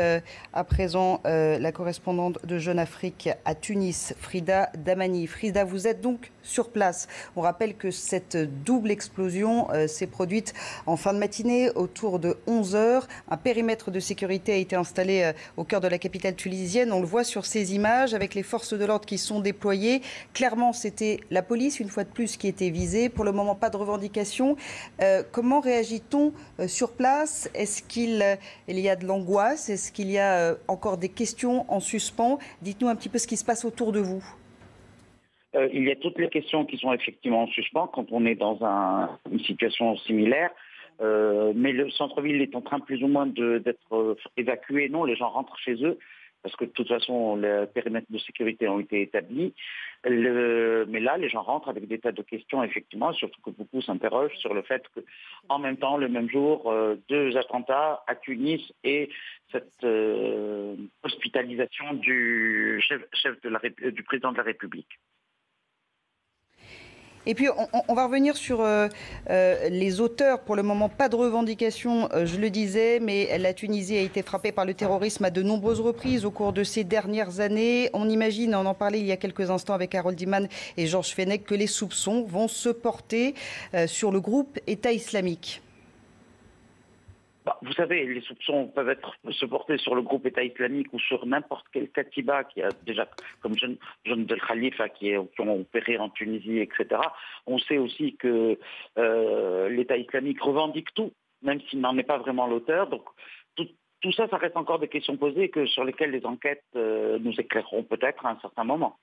à présent la correspondante de Jeune Afrique à Tunis, Frida Damani. Frida, vous êtes donc sur place. On rappelle que cette double explosion s'est produite en fin de matinée autour de 11h. Un périmètre de sécurité a été installé au cœur de la capitale tunisienne. On le voit sur ces images avec les forces de l'ordre qui sont déployées. Clairement, c'était la police, une fois de plus, qui était visée. Pour le moment, pas de revendication. Comment réagit-on sur place? Est-ce qu'il y a de l'angoisse? Est-ce qu'il y a encore des questions en suspens? Dites-nous un petit peu ce qui se passe autour de vous. Il y a toutes les questions qui sont effectivement en suspens quand on est dans une situation similaire. Mais le centre-ville est en train plus ou moins d'être évacué. Non, les gens rentrent chez eux parce que de toute façon, les périmètres de sécurité ont été établis. Mais là, les gens rentrent avec des tas de questions, effectivement, surtout que beaucoup s'interrogent sur le fait qu'en même temps, le même jour, 2 attentats à Tunis et cette hospitalisation du du président de la République. Et puis, on va revenir sur les auteurs. Pour le moment, pas de revendication, je le disais, mais la Tunisie a été frappée par le terrorisme à de nombreuses reprises au cours de ces dernières années. On imagine, on en parlait il y a quelques instants avec Harold Iman et Georges Fenech, que les soupçons vont se porter sur le groupe État islamique. Vous savez, les soupçons peuvent se porter sur le groupe État islamique ou sur n'importe quel katiba qui a déjà, comme John Del Khalifa, qui ont opéré en Tunisie, etc. On sait aussi que l'État islamique revendique tout, même s'il n'en est pas vraiment l'auteur. Donc tout ça, ça reste encore des questions posées sur lesquelles les enquêtes nous éclaireront peut-être à un certain moment.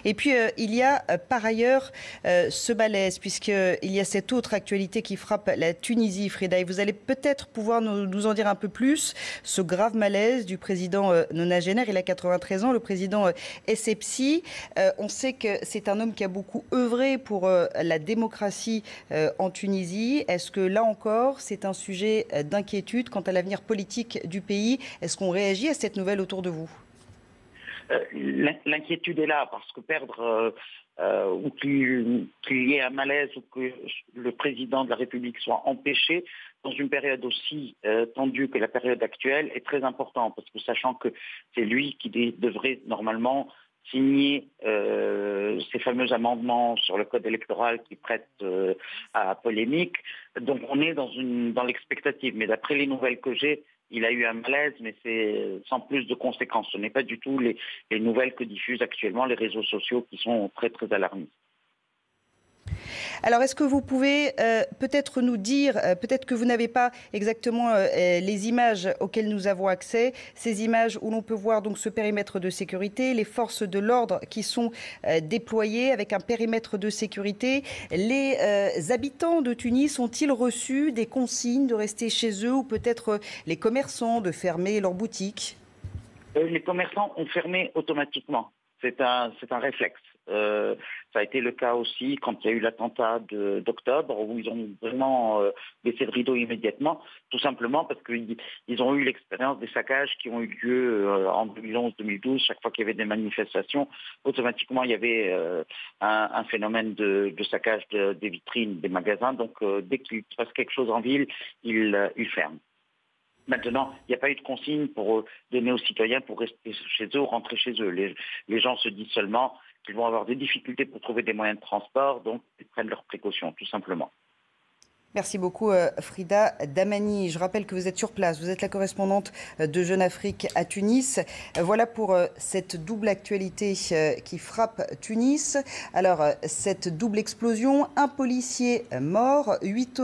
Et puis, il y a par ailleurs ce malaise, puisqu'il y a cette autre actualité qui frappe la Tunisie, Frida. Et vous allez peut-être pouvoir nous en dire un peu plus. Ce grave malaise du président nonagénaire, il a 93 ans, le président Essebsi. On sait que c'est un homme qui a beaucoup œuvré pour la démocratie en Tunisie. Est-ce que là encore, c'est un sujet d'inquiétude quant à l'avenir politique du pays? Est-ce qu'on réagit à cette nouvelle autour de vous? L'inquiétude est là parce que perdre ou qu'il y ait un malaise ou que le président de la République soit empêché dans une période aussi tendue que la période actuelle est très important, parce que sachant que c'est lui qui devrait normalement signer ces fameux amendements sur le code électoral qui prêtent à polémique. Donc on est dans l'expectative. Mais d'après les nouvelles que j'ai, il a eu un malaise, mais c'est sans plus de conséquences. Ce n'est pas du tout les nouvelles que diffusent actuellement les réseaux sociaux qui sont très, très alarmistes. Alors, est-ce que vous pouvez peut-être nous dire, peut-être que vous n'avez pas exactement les images auxquelles nous avons accès, ces images où l'on peut voir donc ce périmètre de sécurité, les forces de l'ordre qui sont déployées avec un périmètre de sécurité. Les habitants de Tunis ont-ils reçu des consignes de rester chez eux, ou peut-être les commerçants de fermer leurs boutiques? Les commerçants ont fermé automatiquement. C'est un réflexe. Ça a été le cas aussi quand il y a eu l'attentat d'octobre, où ils ont vraiment baissé le rideau immédiatement, tout simplement parce qu'ils ont eu l'expérience des saccages qui ont eu lieu en 2011-2012. Chaque fois qu'il y avait des manifestations, automatiquement il y avait un phénomène de saccage des vitrines des magasins. Donc dès qu'il se passe quelque chose en ville, ils ferment. Maintenant, il n'y a pas eu de consigne pour donner aux citoyens pour rester chez eux ou rentrer chez eux. Les gens se disent seulement qu'ils vont avoir des difficultés pour trouver des moyens de transport, donc ils prennent leurs précautions, tout simplement. Merci beaucoup Frida Damani. Je rappelle que vous êtes sur place, vous êtes la correspondante de Jeune Afrique à Tunis. Voilà pour cette double actualité qui frappe Tunis. Alors cette double explosion, un policier mort, 8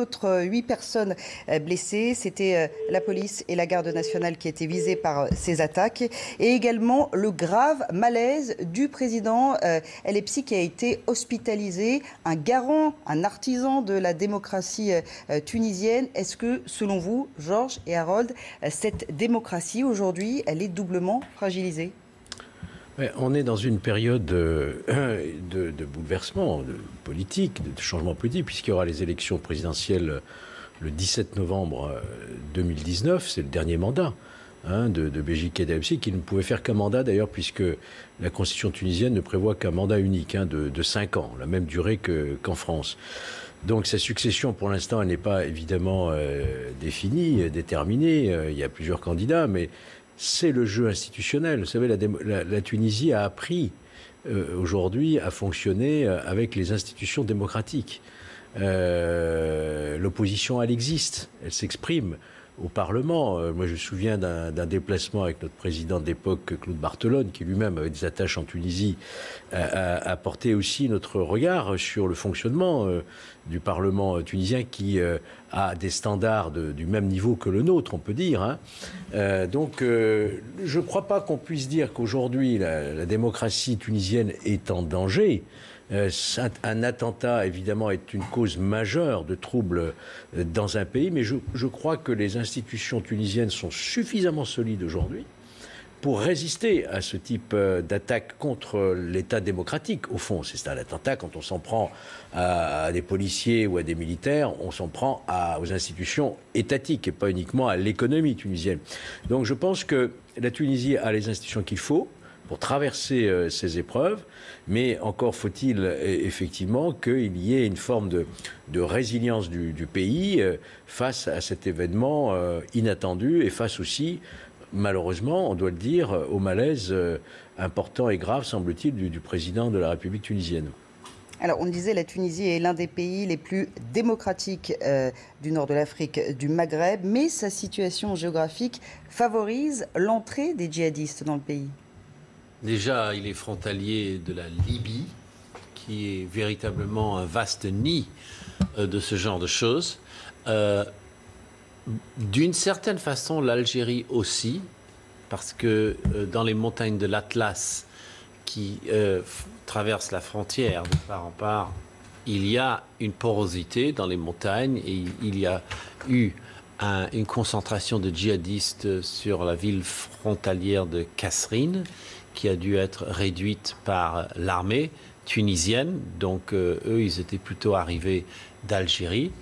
personnes blessées. C'était la police et la garde nationale qui étaient visées par ces attaques. Et également le grave malaise du président El Hebsi qui a été hospitalisé, un garant, un artisan de la démocratie tunisienne. Est-ce que, selon vous, Georges et Harold, cette démocratie, aujourd'hui, elle est doublement fragilisée ? On est dans une période de bouleversement de politique, de changement politique, puisqu'il y aura les élections présidentielles le 17 novembre 2019. C'est le dernier mandat de Béji El Hebsi, qui ne pouvait faire qu'un mandat, d'ailleurs, puisque la constitution tunisienne ne prévoit qu'un mandat unique de 5 ans, la même durée qu'en France. Donc sa succession, pour l'instant, elle n'est pas évidemment définie, déterminée. Il y a plusieurs candidats, mais c'est le jeu institutionnel. Vous savez, la Tunisie a appris aujourd'hui à fonctionner avec les institutions démocratiques. L'opposition, elle existe, elle s'exprime au Parlement. Moi, je me souviens d'un déplacement avec notre président d'époque, Claude Barthelone, qui lui-même avait des attaches en Tunisie, a porté aussi notre regard sur le fonctionnement du Parlement tunisien, qui a des standards du même niveau que le nôtre, on peut dire. Donc, je ne crois pas qu'on puisse dire qu'aujourd'hui, la démocratie tunisienne est en danger. Un attentat, évidemment, est une cause majeure de troubles dans un pays, mais je crois que les institutions tunisiennes sont suffisamment solides aujourd'hui pour résister à ce type d'attaque contre l'État démocratique. Au fond, c'est un attentat. Quand on s'en prend à des policiers ou à des militaires, on s'en prend aux institutions étatiques et pas uniquement à l'économie tunisienne. Donc je pense que la Tunisie a les institutions qu'il faut pour traverser ces épreuves, mais encore faut-il effectivement qu'il y ait une forme de résilience du pays face à cet événement inattendu et face aussi, malheureusement, on doit le dire, au malaise important et grave, semble-t-il, du président de la République tunisienne. Alors, on le disait, la Tunisie est l'un des pays les plus démocratiques du nord de l'Afrique, du Maghreb, mais sa situation géographique favorise l'entrée des djihadistes dans le pays. Déjà, il est frontalier de la Libye, qui est véritablement un vaste nid de ce genre de choses. D'une certaine façon, l'Algérie aussi, parce que dans les montagnes de l'Atlas, qui traversent la frontière de part en part, il y a une porosité dans les montagnes et il y a eu une concentration de djihadistes sur la ville frontalière de Kasserine, qui a dû être réduite par l'armée tunisienne. Donc, eux, ils étaient plutôt arrivés d'Algérie.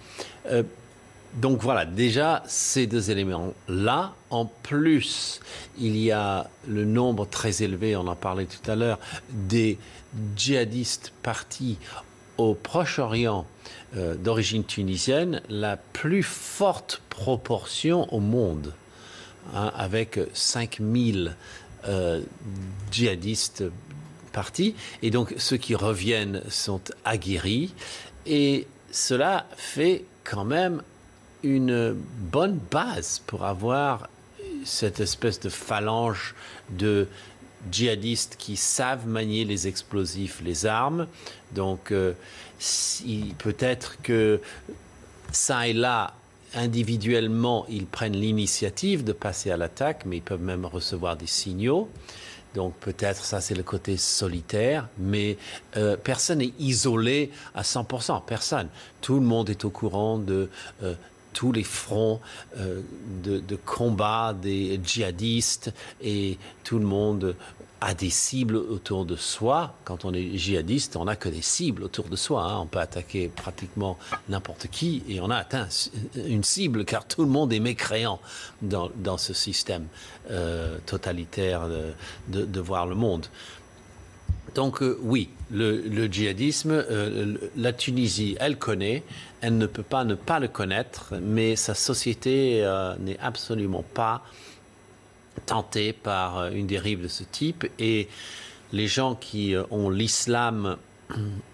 Donc, voilà, déjà, ces deux éléments-là. En plus, il y a le nombre très élevé, on en parlait tout à l'heure, des djihadistes partis au Proche-Orient d'origine tunisienne, la plus forte proportion au monde, avec 5000 djihadistes partis, et donc ceux qui reviennent sont aguerris, et cela fait quand même une bonne base pour avoir cette espèce de phalange de djihadistes qui savent manier les explosifs, les armes. Donc peut-être que ça et là, individuellement, ils prennent l'initiative de passer à l'attaque, mais ils peuvent même recevoir des signaux. Donc peut-être ça, c'est le côté solitaire, mais personne n'est isolé à 100%, personne. Tout le monde est au courant de tous les fronts de combat des djihadistes, et tout le monde a des cibles autour de soi. Quand on est djihadiste, on n'a que des cibles autour de soi. On peut attaquer pratiquement n'importe qui et on a atteint une cible, car tout le monde est mécréant dans ce système totalitaire de voir le monde. Donc oui, le djihadisme, la Tunisie, elle connaît, elle ne peut pas ne pas le connaître, mais sa société n'est absolument pas tentée par une dérive de ce type, et les gens qui ont l'islam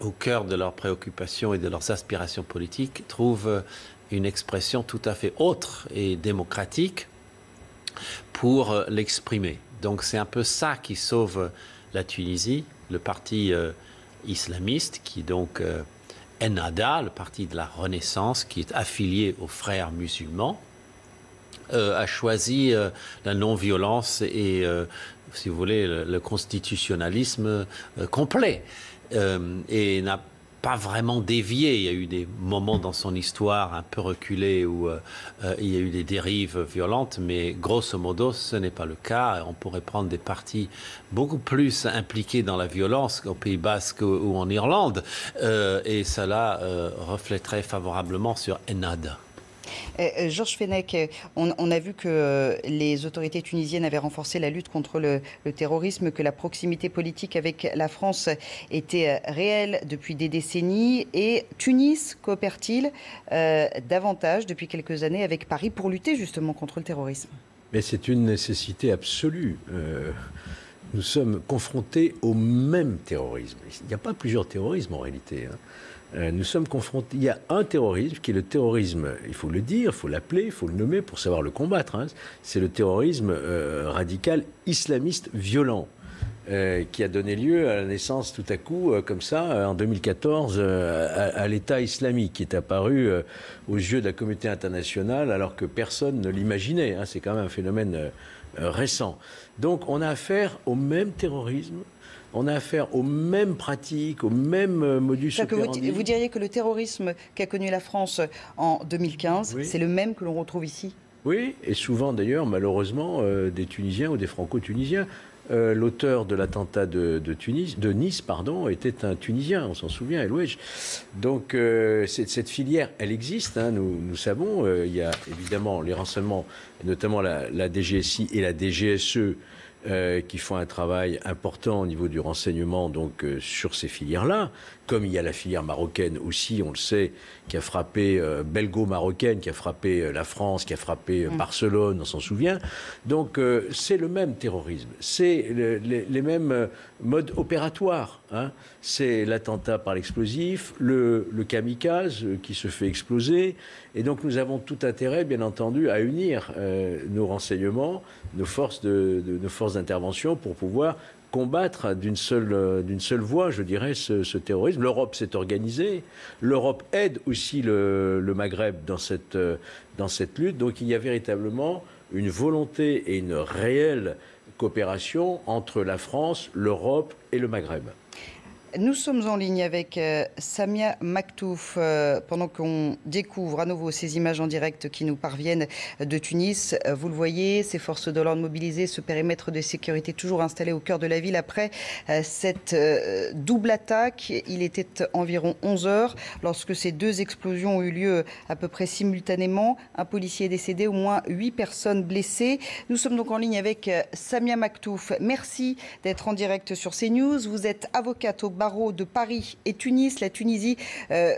au cœur de leurs préoccupations et de leurs aspirations politiques trouvent une expression tout à fait autre et démocratique pour l'exprimer. Donc c'est un peu ça qui sauve la Tunisie, le parti islamiste qui est donc Ennahda, le parti de la Renaissance, qui est affilié aux frères musulmans, a choisi la non-violence et, si vous voulez, le constitutionnalisme complet et n'a pas vraiment dévié. Il y a eu des moments dans son histoire un peu reculés où il y a eu des dérives violentes, mais grosso modo, ce n'est pas le cas. On pourrait prendre des partis beaucoup plus impliqués dans la violence qu'au Pays Basque ou en Irlande, et cela reflèterait favorablement sur Ennahda. Georges Fenech, on a vu que les autorités tunisiennes avaient renforcé la lutte contre le terrorisme, que la proximité politique avec la France était réelle depuis des décennies. Et Tunis coopère-t-il davantage depuis quelques années avec Paris pour lutter justement contre le terrorisme? Mais c'est une nécessité absolue. Nous sommes confrontés au même terrorisme. Il n'y a pas plusieurs terrorismes en réalité. Nous sommes confrontés. Il y a un terrorisme qui est le terrorisme, il faut le dire, il faut l'appeler, il faut le nommer pour savoir le combattre. C'est le terrorisme radical islamiste violent qui a donné lieu à la naissance tout à coup, comme ça, en 2014, à l'État islamique qui est apparu aux yeux de la communauté internationale alors que personne ne l'imaginait. C'est quand même un phénomène récent. Donc on a affaire au même terrorisme. On a affaire aux mêmes pratiques, aux mêmes modus operandi. Vous diriez que le terrorisme qu'a connu la France en 2015, oui, c'est le même que l'on retrouve ici? Oui, et souvent d'ailleurs, malheureusement, des Tunisiens ou des Franco-Tunisiens. L'auteur de l'attentat de Nice, était un Tunisien, on s'en souvient, El Ouedj. Donc cette filière, elle existe, nous savons. Il y a évidemment les renseignements, notamment la DGSI et la DGSE, qui font un travail important au niveau du renseignement donc sur ces filières-là, comme il y a la filière marocaine aussi, on le sait, qui a frappé belgo-marocaine, qui a frappé la France, qui a frappé Barcelone, on s'en souvient. Donc c'est le même terrorisme, c'est les mêmes modes opératoires. C'est l'attentat par l'explosif, le kamikaze qui se fait exploser. Et donc nous avons tout intérêt, bien entendu, à unir nos renseignements, nos forces d'intervention pour pouvoir combattre d'une seule voie, je dirais, ce terrorisme. L'Europe s'est organisée. L'Europe aide aussi le Maghreb dans cette lutte. Donc il y a véritablement une volonté et une réelle coopération entre la France, l'Europe et le Maghreb. Nous sommes en ligne avec Samia Maktouf, pendant qu'on découvre à nouveau ces images en direct qui nous parviennent de Tunis. Vous le voyez, ces forces de l'ordre mobilisées, ce périmètre de sécurité toujours installé au cœur de la ville après cette double attaque. Il était environ 11 heures lorsque ces deux explosions ont eu lieu à peu près simultanément. Un policier est décédé, au moins 8 personnes blessées. Nous sommes donc en ligne avec Samia Maktouf. Merci d'être en direct sur CNews. Vous êtes avocate au barreau de Paris et Tunis. La Tunisie,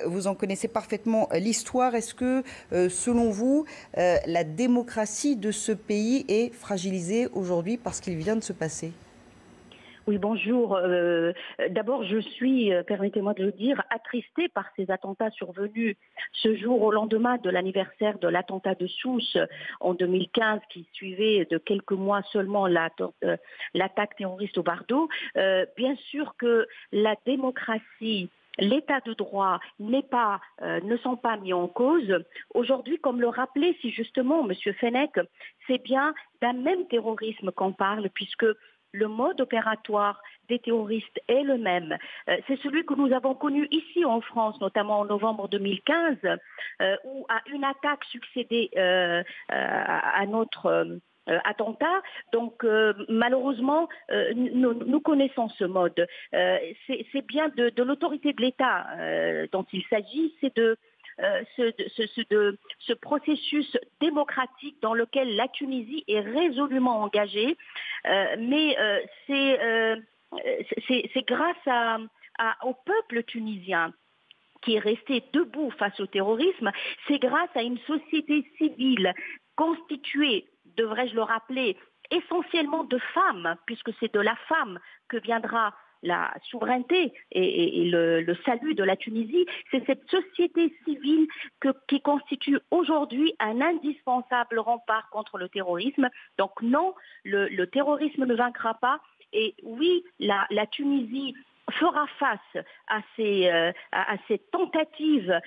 vous en connaissez parfaitement l'histoire. Est-ce que, selon vous, la démocratie de ce pays est fragilisée aujourd'hui par ce qu'il vient de se passer ? Oui, bonjour. D'abord, je suis, permettez-moi de le dire, attristée par ces attentats survenus ce jour au lendemain de l'anniversaire de l'attentat de Sousse en 2015 qui suivait de quelques mois seulement l'attaque terroriste au Bardo. Bien sûr que la démocratie, l'état de droit ne sont pas mis en cause. Aujourd'hui, comme le rappelait si justement M. Fenech, c'est bien d'un même terrorisme qu'on parle puisque le mode opératoire des terroristes est le même. C'est celui que nous avons connu ici en France, notamment en novembre 2015, où à une attaque succédait à notre attentat. Donc malheureusement, nous connaissons ce mode. C'est bien de l'autorité de l'État dont il s'agit, c'est de ce processus démocratique dans lequel la Tunisie est résolument engagée, mais c'est grâce au peuple tunisien qui est resté debout face au terrorisme, c'est grâce à une société civile constituée, devrais-je le rappeler, essentiellement de femmes, puisque c'est de la femme que viendra la souveraineté et le salut de la Tunisie, c'est cette société civile qui constitue aujourd'hui un indispensable rempart contre le terrorisme. Donc non, le terrorisme ne vaincra pas. Et oui, la Tunisie fera face à ces tentatives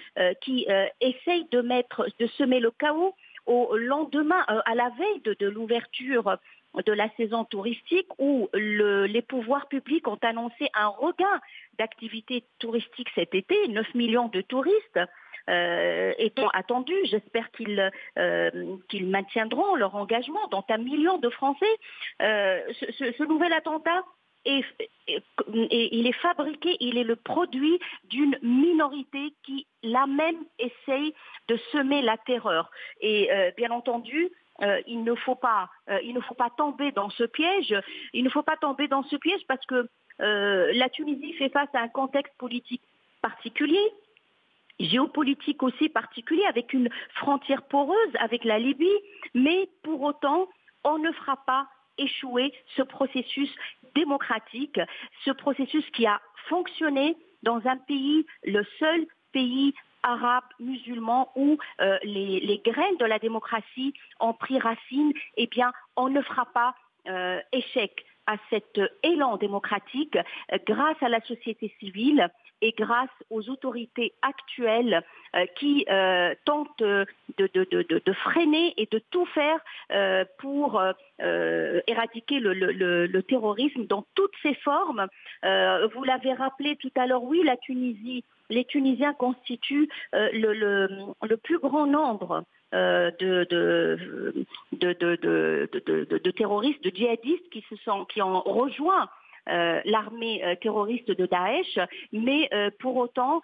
qui essayent de semer le chaos au lendemain, à la veille de l'ouverture de la saison touristique, où les pouvoirs publics ont annoncé un regain d'activité touristique cet été, 9 millions de touristes étant attendus. J'espère qu'ils maintiendront leur engagement, dont 1 million de Français. Ce nouvel attentat, il est fabriqué, il est le produit d'une minorité qui, là même, essaye de semer la terreur. Et bien entendu, il ne faut pas tomber dans ce piège. Il ne faut pas tomber dans ce piège parce que la Tunisie fait face à un contexte politique particulier, géopolitique aussi particulier, avec une frontière poreuse avec la Libye, mais pour autant, on ne fera pas échouer ce processus démocratique, ce processus qui a fonctionné dans un pays, le seul pays arabe, musulman, où les graines de la démocratie ont pris racine. Eh bien, on ne fera pas échec à cet élan démocratique grâce à la société civile et grâce aux autorités actuelles qui tentent de freiner et de tout faire pour éradiquer le terrorisme dans toutes ses formes. Vous l'avez rappelé tout à l'heure, oui, la Tunisie, les Tunisiens constituent le plus grand nombre de terroristes, de djihadistes qui ont rejoint l'armée terroriste de Daesh, mais pour autant,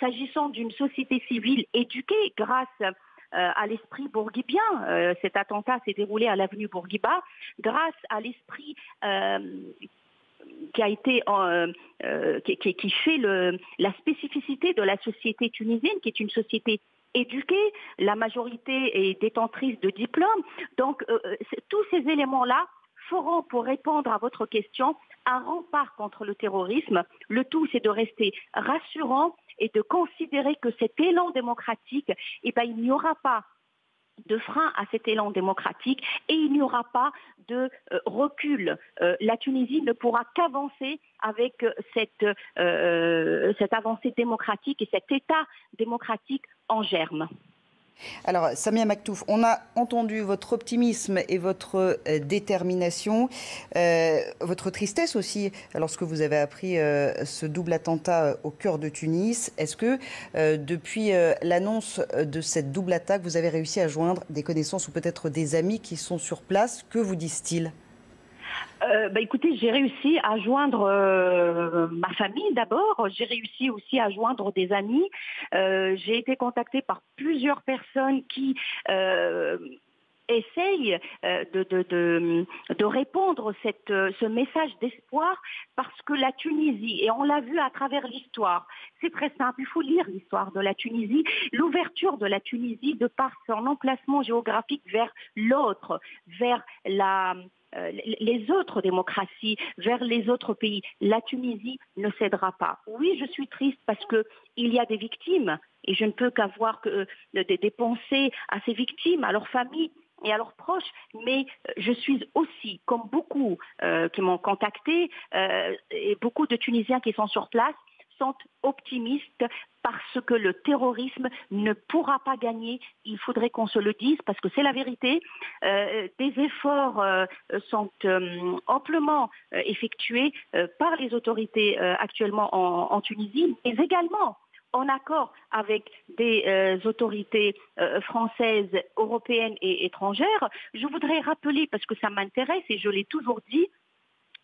s'agissant d'une société civile éduquée grâce à l'esprit bourguibien, cet attentat s'est déroulé à l'avenue Bourguiba, grâce à l'esprit qui fait la spécificité de la société tunisienne, qui est une société éduquée, la majorité est détentrice de diplômes. Donc tous ces éléments-là feront, pour répondre à votre question, un rempart contre le terrorisme. Le tout, c'est de rester rassurant et de considérer que cet élan démocratique, il n'y aura pas de frein à cet élan démocratique et il n'y aura pas de recul. La Tunisie ne pourra qu'avancer avec cette avancée démocratique et cet État démocratique en germe. Alors, Samia Maktouf, on a entendu votre optimisme et votre détermination, votre tristesse aussi lorsque vous avez appris ce double attentat au cœur de Tunis. Est-ce que depuis l'annonce de cette double attaque, vous avez réussi à joindre des connaissances ou peut-être des amis qui sont sur place? Que vous disent-ils? Écoutez, j'ai réussi à joindre ma famille d'abord, j'ai réussi aussi à joindre des amis. J'ai été contactée par plusieurs personnes qui essayent de répondre ce message d'espoir, parce que la Tunisie, et on l'a vu à travers l'histoire, c'est très simple, il faut lire l'histoire de la Tunisie, l'ouverture de la Tunisie de par son emplacement géographique vers l'autre, vers les autres démocraties, vers les autres pays. La Tunisie ne cédera pas. Oui, je suis triste parce qu'il y a des victimes et je ne peux qu'avoir des pensées à ces victimes, à leurs familles et à leurs proches, mais je suis aussi, comme beaucoup qui m'ont contacté, et beaucoup de Tunisiens qui sont sur place, sont optimistes parce que le terrorisme ne pourra pas gagner. Il faudrait qu'on se le dise parce que c'est la vérité. Des efforts sont amplement effectués par les autorités actuellement en Tunisie, mais également en accord avec des autorités françaises, européennes et étrangères. Je voudrais rappeler, parce que ça m'intéresse et je l'ai toujours dit,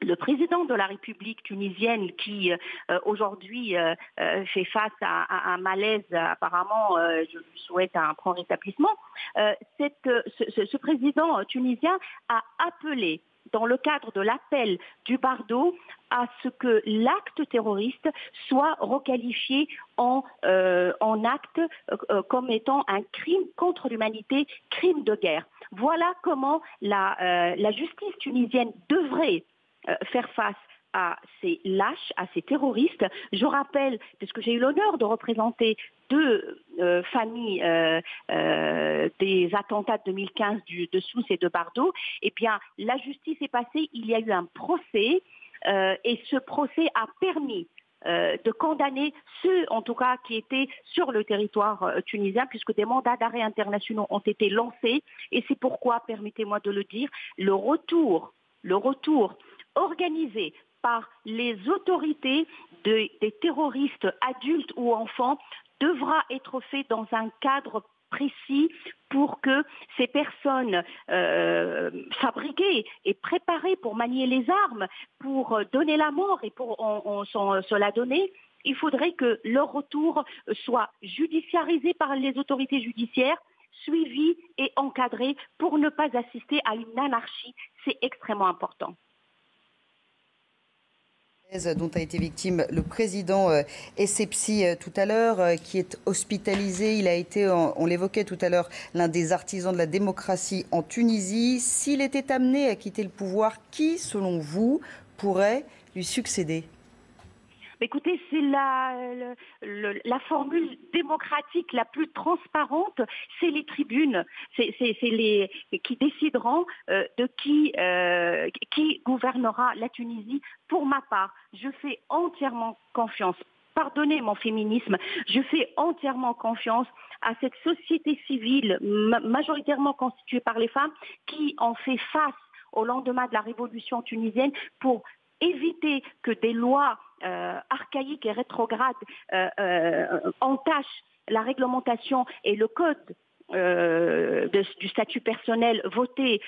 le président de la République tunisienne qui aujourd'hui fait face à un malaise, apparemment, je lui souhaite un prompt rétablissement, ce président tunisien a appelé, dans le cadre de l'appel du Bardo, à ce que l'acte terroriste soit requalifié en acte comme étant un crime contre l'humanité, crime de guerre. Voilà comment la justice tunisienne devrait faire face à ces lâches, à ces terroristes. Je rappelle, puisque j'ai eu l'honneur de représenter deux familles des attentats de 2015 de Sousse et de Bardo, eh bien, la justice est passée, il y a eu un procès et ce procès a permis de condamner ceux, en tout cas, qui étaient sur le territoire tunisien, puisque des mandats d'arrêt internationaux ont été lancés. Et c'est pourquoi, permettez-moi de le dire, le retour organisé par les autorités des terroristes adultes ou enfants devra être fait dans un cadre précis pour que ces personnes fabriquées et préparées pour manier les armes, pour donner la mort et pour se la donner, il faudrait que leur retour soit judiciarisé par les autorités judiciaires, suivi et encadré pour ne pas assister à une anarchie. C'est extrêmement important. Dont a été victime le président Essebsi tout à l'heure, qui est hospitalisé. Il a été, on l'évoquait tout à l'heure, l'un des artisans de la démocratie en Tunisie. S'il était amené à quitter le pouvoir, qui, selon vous, pourrait lui succéder ? Écoutez, c'est la formule démocratique la plus transparente, c'est les tribunes, c'est les qui décideront de qui gouvernera la Tunisie. Pour ma part, je fais entièrement confiance. Pardonnez mon féminisme, je fais entièrement confiance à cette société civile majoritairement constituée par les femmes qui ont fait face au lendemain de la révolution tunisienne pour éviter que des lois archaïques et rétrogrades entachent la réglementation et le code du statut personnel voté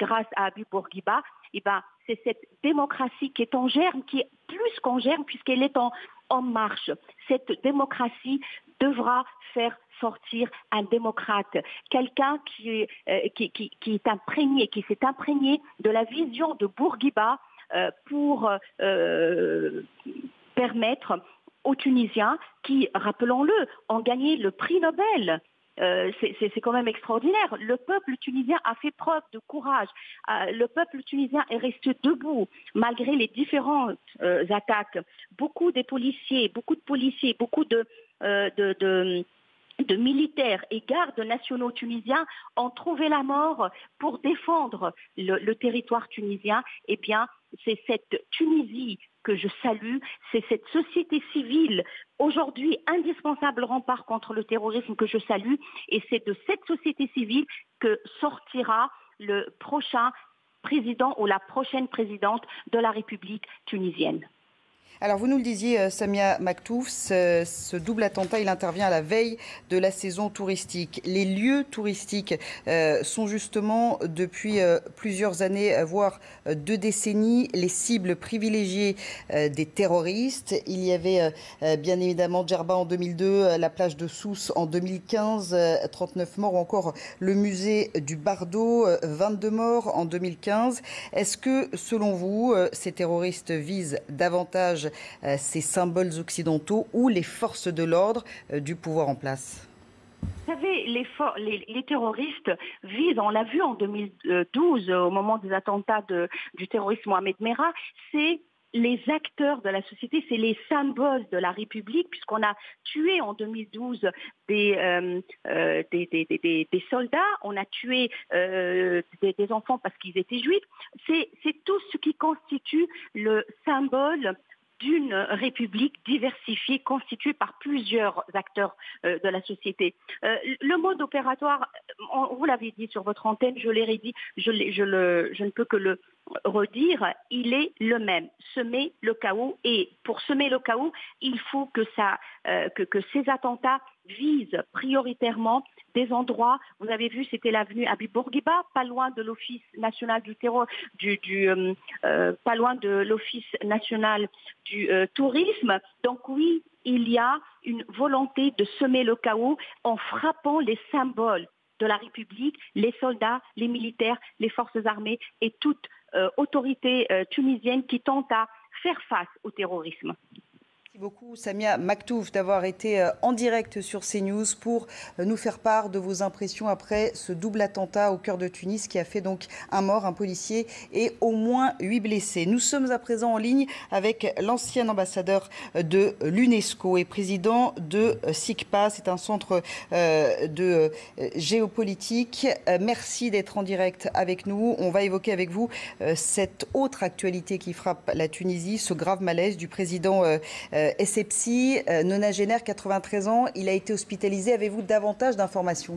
grâce à Habib Bourguiba. Eh ben, c'est cette démocratie qui est en germe, qui est plus qu'en germe puisqu'elle est en marche. Cette démocratie devra faire sortir un démocrate, quelqu'un qui est imprégné, qui s'est imprégné de la vision de Bourguiba pour permettre aux Tunisiens qui, rappelons-le, ont gagné le prix Nobel. C'est quand même extraordinaire. Le peuple tunisien a fait preuve de courage. Le peuple tunisien est resté debout malgré les différentes attaques. Beaucoup de policiers, beaucoup de militaires et gardes nationaux tunisiens ont trouvé la mort pour défendre le territoire tunisien. Eh bien, c'est cette Tunisie que je salue, c'est cette société civile aujourd'hui indispensable rempart contre le terrorisme que je salue, et c'est de cette société civile que sortira le prochain président ou la prochaine présidente de la République tunisienne. Alors vous nous le disiez, Samia Maktouf, ce double attentat, il intervient à la veille de la saison touristique. Les lieux touristiques sont justement depuis plusieurs années, voire 2 décennies, les cibles privilégiées des terroristes. Il y avait bien évidemment Djerba en 2002, la plage de Sousse en 2015, 39 morts, ou encore le musée du Bardo, 22 morts en 2015. Est-ce que, selon vous, ces terroristes visent davantage ces symboles occidentaux ou les forces de l'ordre du pouvoir en place ? Vous savez, les terroristes visent, on l'a vu en 2012, au moment des attentats du terroriste Mohamed Merah, c'est les acteurs de la société, c'est les symboles de la République, puisqu'on a tué en 2012 des soldats, on a tué des enfants parce qu'ils étaient juifs. C'est tout ce qui constitue le symbole d'une république diversifiée, constituée par plusieurs acteurs de la société. Le mode opératoire, vous l'avez dit sur votre antenne, je l'ai redit, je ne peux que le redire, il est le même, semer le chaos. Et pour semer le chaos, il faut que ces attentats visent prioritairement des endroits. Vous avez vu, c'était l'avenue Habib Bourguiba, pas loin de l'Office national du terroir, pas loin de l'Office national du tourisme. Donc oui, il y a une volonté de semer le chaos en frappant les symboles de la République, les soldats, les militaires, les forces armées et toute autorité tunisienne qui tente à faire face au terrorisme. Merci beaucoup Samia Maktouf d'avoir été en direct sur CNews pour nous faire part de vos impressions après ce double attentat au cœur de Tunis qui a fait donc un mort, un policier et au moins 8 blessés. Nous sommes à présent en ligne avec l'ancien ambassadeur de l'UNESCO et président de SICPA. C'est un centre de géopolitique. Merci d'être en direct avec nous. On va évoquer avec vous cette autre actualité qui frappe la Tunisie, ce grave malaise du président Essebsi, nonagénaire, 93 ans. Il a été hospitalisé. Avez-vous davantage d'informations?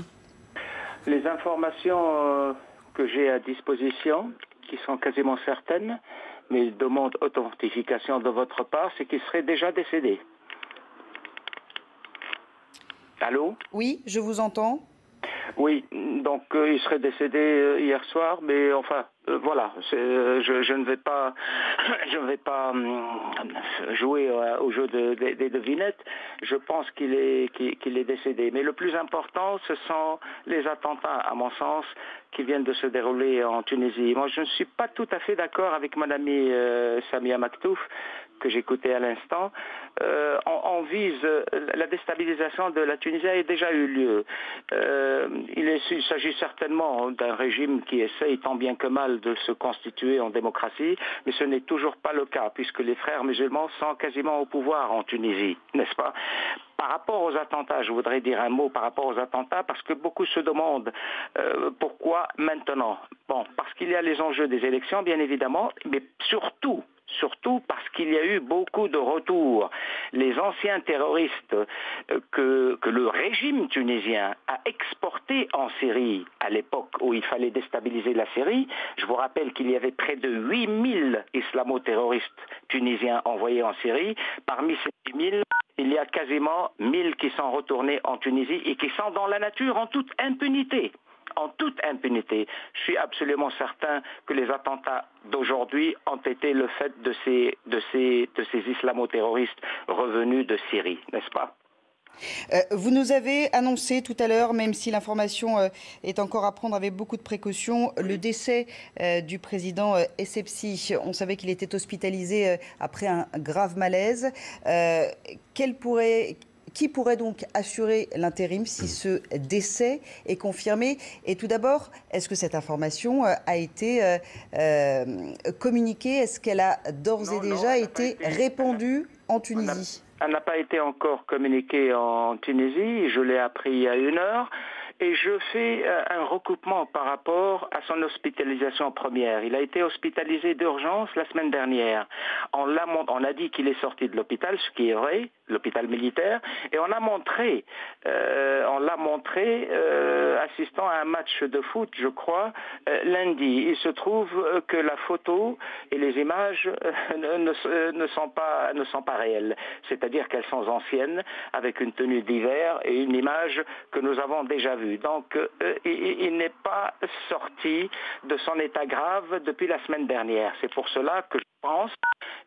Les informations que j'ai à disposition, qui sont quasiment certaines, mais ils demandent authentification de votre part, c'est qu'il serait déjà décédé. Allô? Oui, je vous entends. Oui, donc il serait décédé hier soir, mais enfin, voilà, je ne vais pas jouer au jeu des devinettes. Je pense qu'il est décédé. Mais le plus important, ce sont les attentats, à mon sens, qui viennent de se dérouler en Tunisie. Moi, je ne suis pas tout à fait d'accord avec mon amie Samia Maktouf, que j'écoutais à l'instant. On vise la déstabilisation de la Tunisie a déjà eu lieu. Il s'agit certainement d'un régime qui essaye tant bien que mal de se constituer en démocratie, mais ce n'est toujours pas le cas, puisque les frères musulmans sont quasiment au pouvoir en Tunisie, n'est-ce pas? Par rapport aux attentats, je voudrais dire un mot par rapport aux attentats, parce que beaucoup se demandent pourquoi maintenant. Bon, parce qu'il y a les enjeux des élections, bien évidemment, mais surtout parce qu'il y a eu beaucoup de retours. Les anciens terroristes que le régime tunisien a exportés en Syrie, à l'époque où il fallait déstabiliser la Syrie, je vous rappelle qu'il y avait près de 8000 islamo-terroristes tunisiens envoyés en Syrie. Parmi ces 8000, il y a quasiment 1000 qui sont retournés en Tunisie et qui sont dans la nature en toute impunité. En toute impunité. Je suis absolument certain que les attentats d'aujourd'hui ont été le fait de ces islamo-terroristes revenus de Syrie, n'est-ce pas? Vous nous avez annoncé tout à l'heure, même si l'information est encore à prendre avec beaucoup de précautions, le décès du président Essebsi. On savait qu'il était hospitalisé après un grave malaise. Qui pourrait donc assurer l'intérim si ce décès est confirmé? Et tout d'abord, est-ce que cette information a été communiquée? Est-ce qu'elle a d'ores et déjà été répandue en Tunisie? Elle n'a pas été encore communiquée en Tunisie. Je l'ai appris il y a 1 heure. Et je fais un recoupement par rapport à son hospitalisation première. Il a été hospitalisé d'urgence la semaine dernière. On a dit qu'il est sorti de l'hôpital, ce qui est vrai, l'hôpital militaire, et on l'a montré assistant à un match de foot, je crois, lundi. Il se trouve que la photo et les images ne sont pas réelles. C'est-à-dire qu'elles sont anciennes, avec une tenue d'hiver et une image que nous avons déjà vue. Donc, il n'est pas sorti de son état grave depuis la semaine dernière. C'est pour cela que je pense,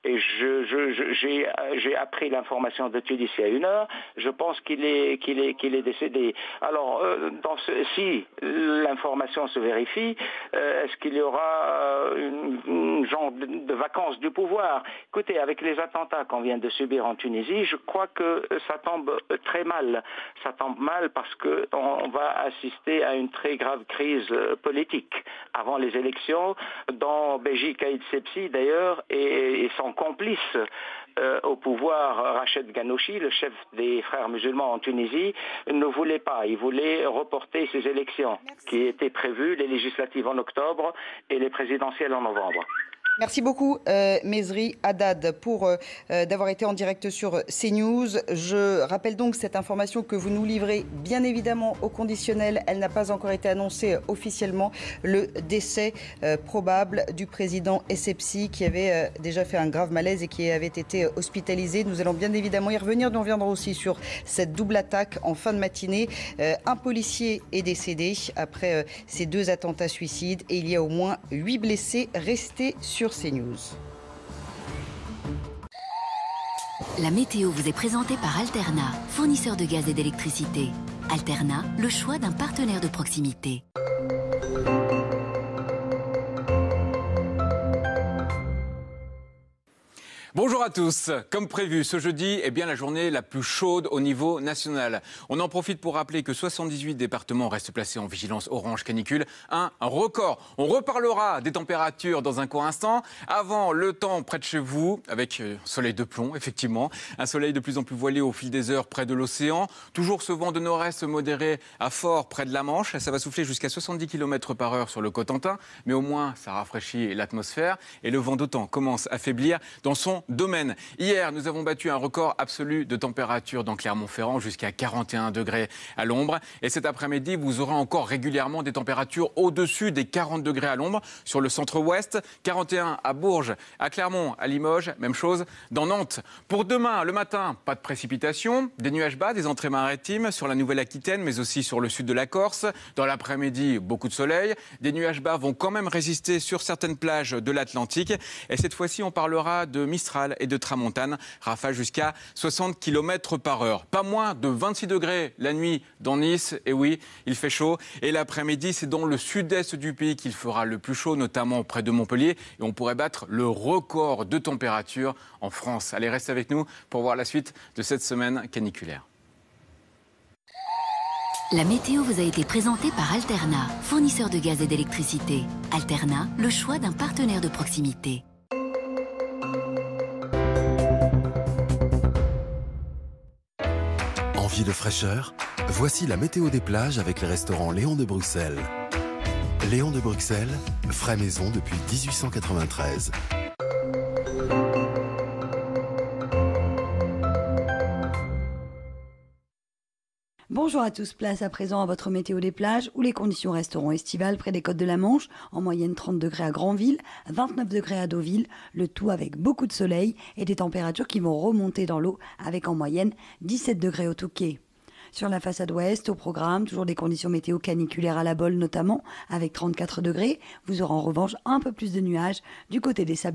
et j'ai appris l'information de Tunis il y a 1 heure, je pense qu'il est décédé. Alors, si l'information se vérifie, est-ce qu'il y aura un genre de vacances du pouvoir? Écoutez, avec les attentats qu'on vient de subir en Tunisie, je crois que ça tombe très mal. Ça tombe mal parce qu'on va assister à une très grave crise politique avant les élections, dont Béji Caïd Essebsi d'ailleurs et son complice au pouvoir, Rached Ghannouchi, le chef des frères musulmans en Tunisie, ne voulait pas. Il voulait reporter ces élections qui étaient prévues, les législatives en octobre et les présidentielles en novembre. Merci beaucoup, Mesri Haddad, pour d'avoir été en direct sur CNews. Je rappelle donc cette information que vous nous livrez, bien évidemment, au conditionnel. Elle n'a pas encore été annoncée officiellement. Le décès probable du président Essebsi, qui avait déjà fait un grave malaise et qui avait été hospitalisé. Nous allons bien évidemment y revenir. Nous reviendrons aussi sur cette double attaque en fin de matinée. Un policier est décédé après ces 2 attentats suicides et il y a au moins 8 blessés. Restez sur CNews. La météo vous est présentée par Alterna, fournisseur de gaz et d'électricité. Alterna, le choix d'un partenaire de proximité. Bonjour Bonjour à tous. Comme prévu, ce jeudi est bien la journée la plus chaude au niveau national. On en profite pour rappeler que 78 départements restent placés en vigilance orange canicule. Un record. On reparlera des températures dans un court instant. Avant, le temps près de chez vous, avec soleil de plomb, effectivement. Un soleil de plus en plus voilé au fil des heures près de l'océan. Toujours ce vent de nord-est modéré à fort près de la Manche. Ça va souffler jusqu'à 70 km/h sur le Cotentin. Mais au moins, ça rafraîchit l'atmosphère. Et le vent d'autant commence à faiblir dans son domaine. Hier, nous avons battu un record absolu de température dans Clermont-Ferrand, jusqu'à 41 degrés à l'ombre. Et cet après-midi, vous aurez encore régulièrement des températures au-dessus des 40 degrés à l'ombre sur le centre-ouest, 41 à Bourges, à Clermont, à Limoges, même chose dans Nantes. Pour demain, le matin, pas de précipitations, des nuages bas, des entrées maritimes sur la Nouvelle-Aquitaine, mais aussi sur le sud de la Corse. Dans l'après-midi, beaucoup de soleil. Des nuages bas vont quand même résister sur certaines plages de l'Atlantique. Et cette fois-ci, on parlera de Mistral et de Tramontane, rafales jusqu'à 60 km/h. Pas moins de 26 degrés la nuit dans Nice, et oui, il fait chaud. Et l'après-midi, c'est dans le sud-est du pays qu'il fera le plus chaud, notamment près de Montpellier. Et on pourrait battre le record de température en France. Allez, restez avec nous pour voir la suite de cette semaine caniculaire. La météo vous a été présentée par Alterna, fournisseur de gaz et d'électricité. Alterna, le choix d'un partenaire de proximité. Envie de fraîcheur? Voici la météo des plages avec les restaurants Léon de Bruxelles. Léon de Bruxelles, frais maison depuis 1893. Bonjour à tous, place à présent à votre météo des plages où les conditions resteront estivales près des côtes de la Manche, en moyenne 30 degrés à Granville, 29 degrés à Deauville, le tout avec beaucoup de soleil et des températures qui vont remonter dans l'eau avec en moyenne 17 degrés au Touquet. Sur la façade ouest, au programme, toujours des conditions météo caniculaires à la Bolle notamment, avec 34 degrés. Vous aurez en revanche un peu plus de nuages du côté des Sables.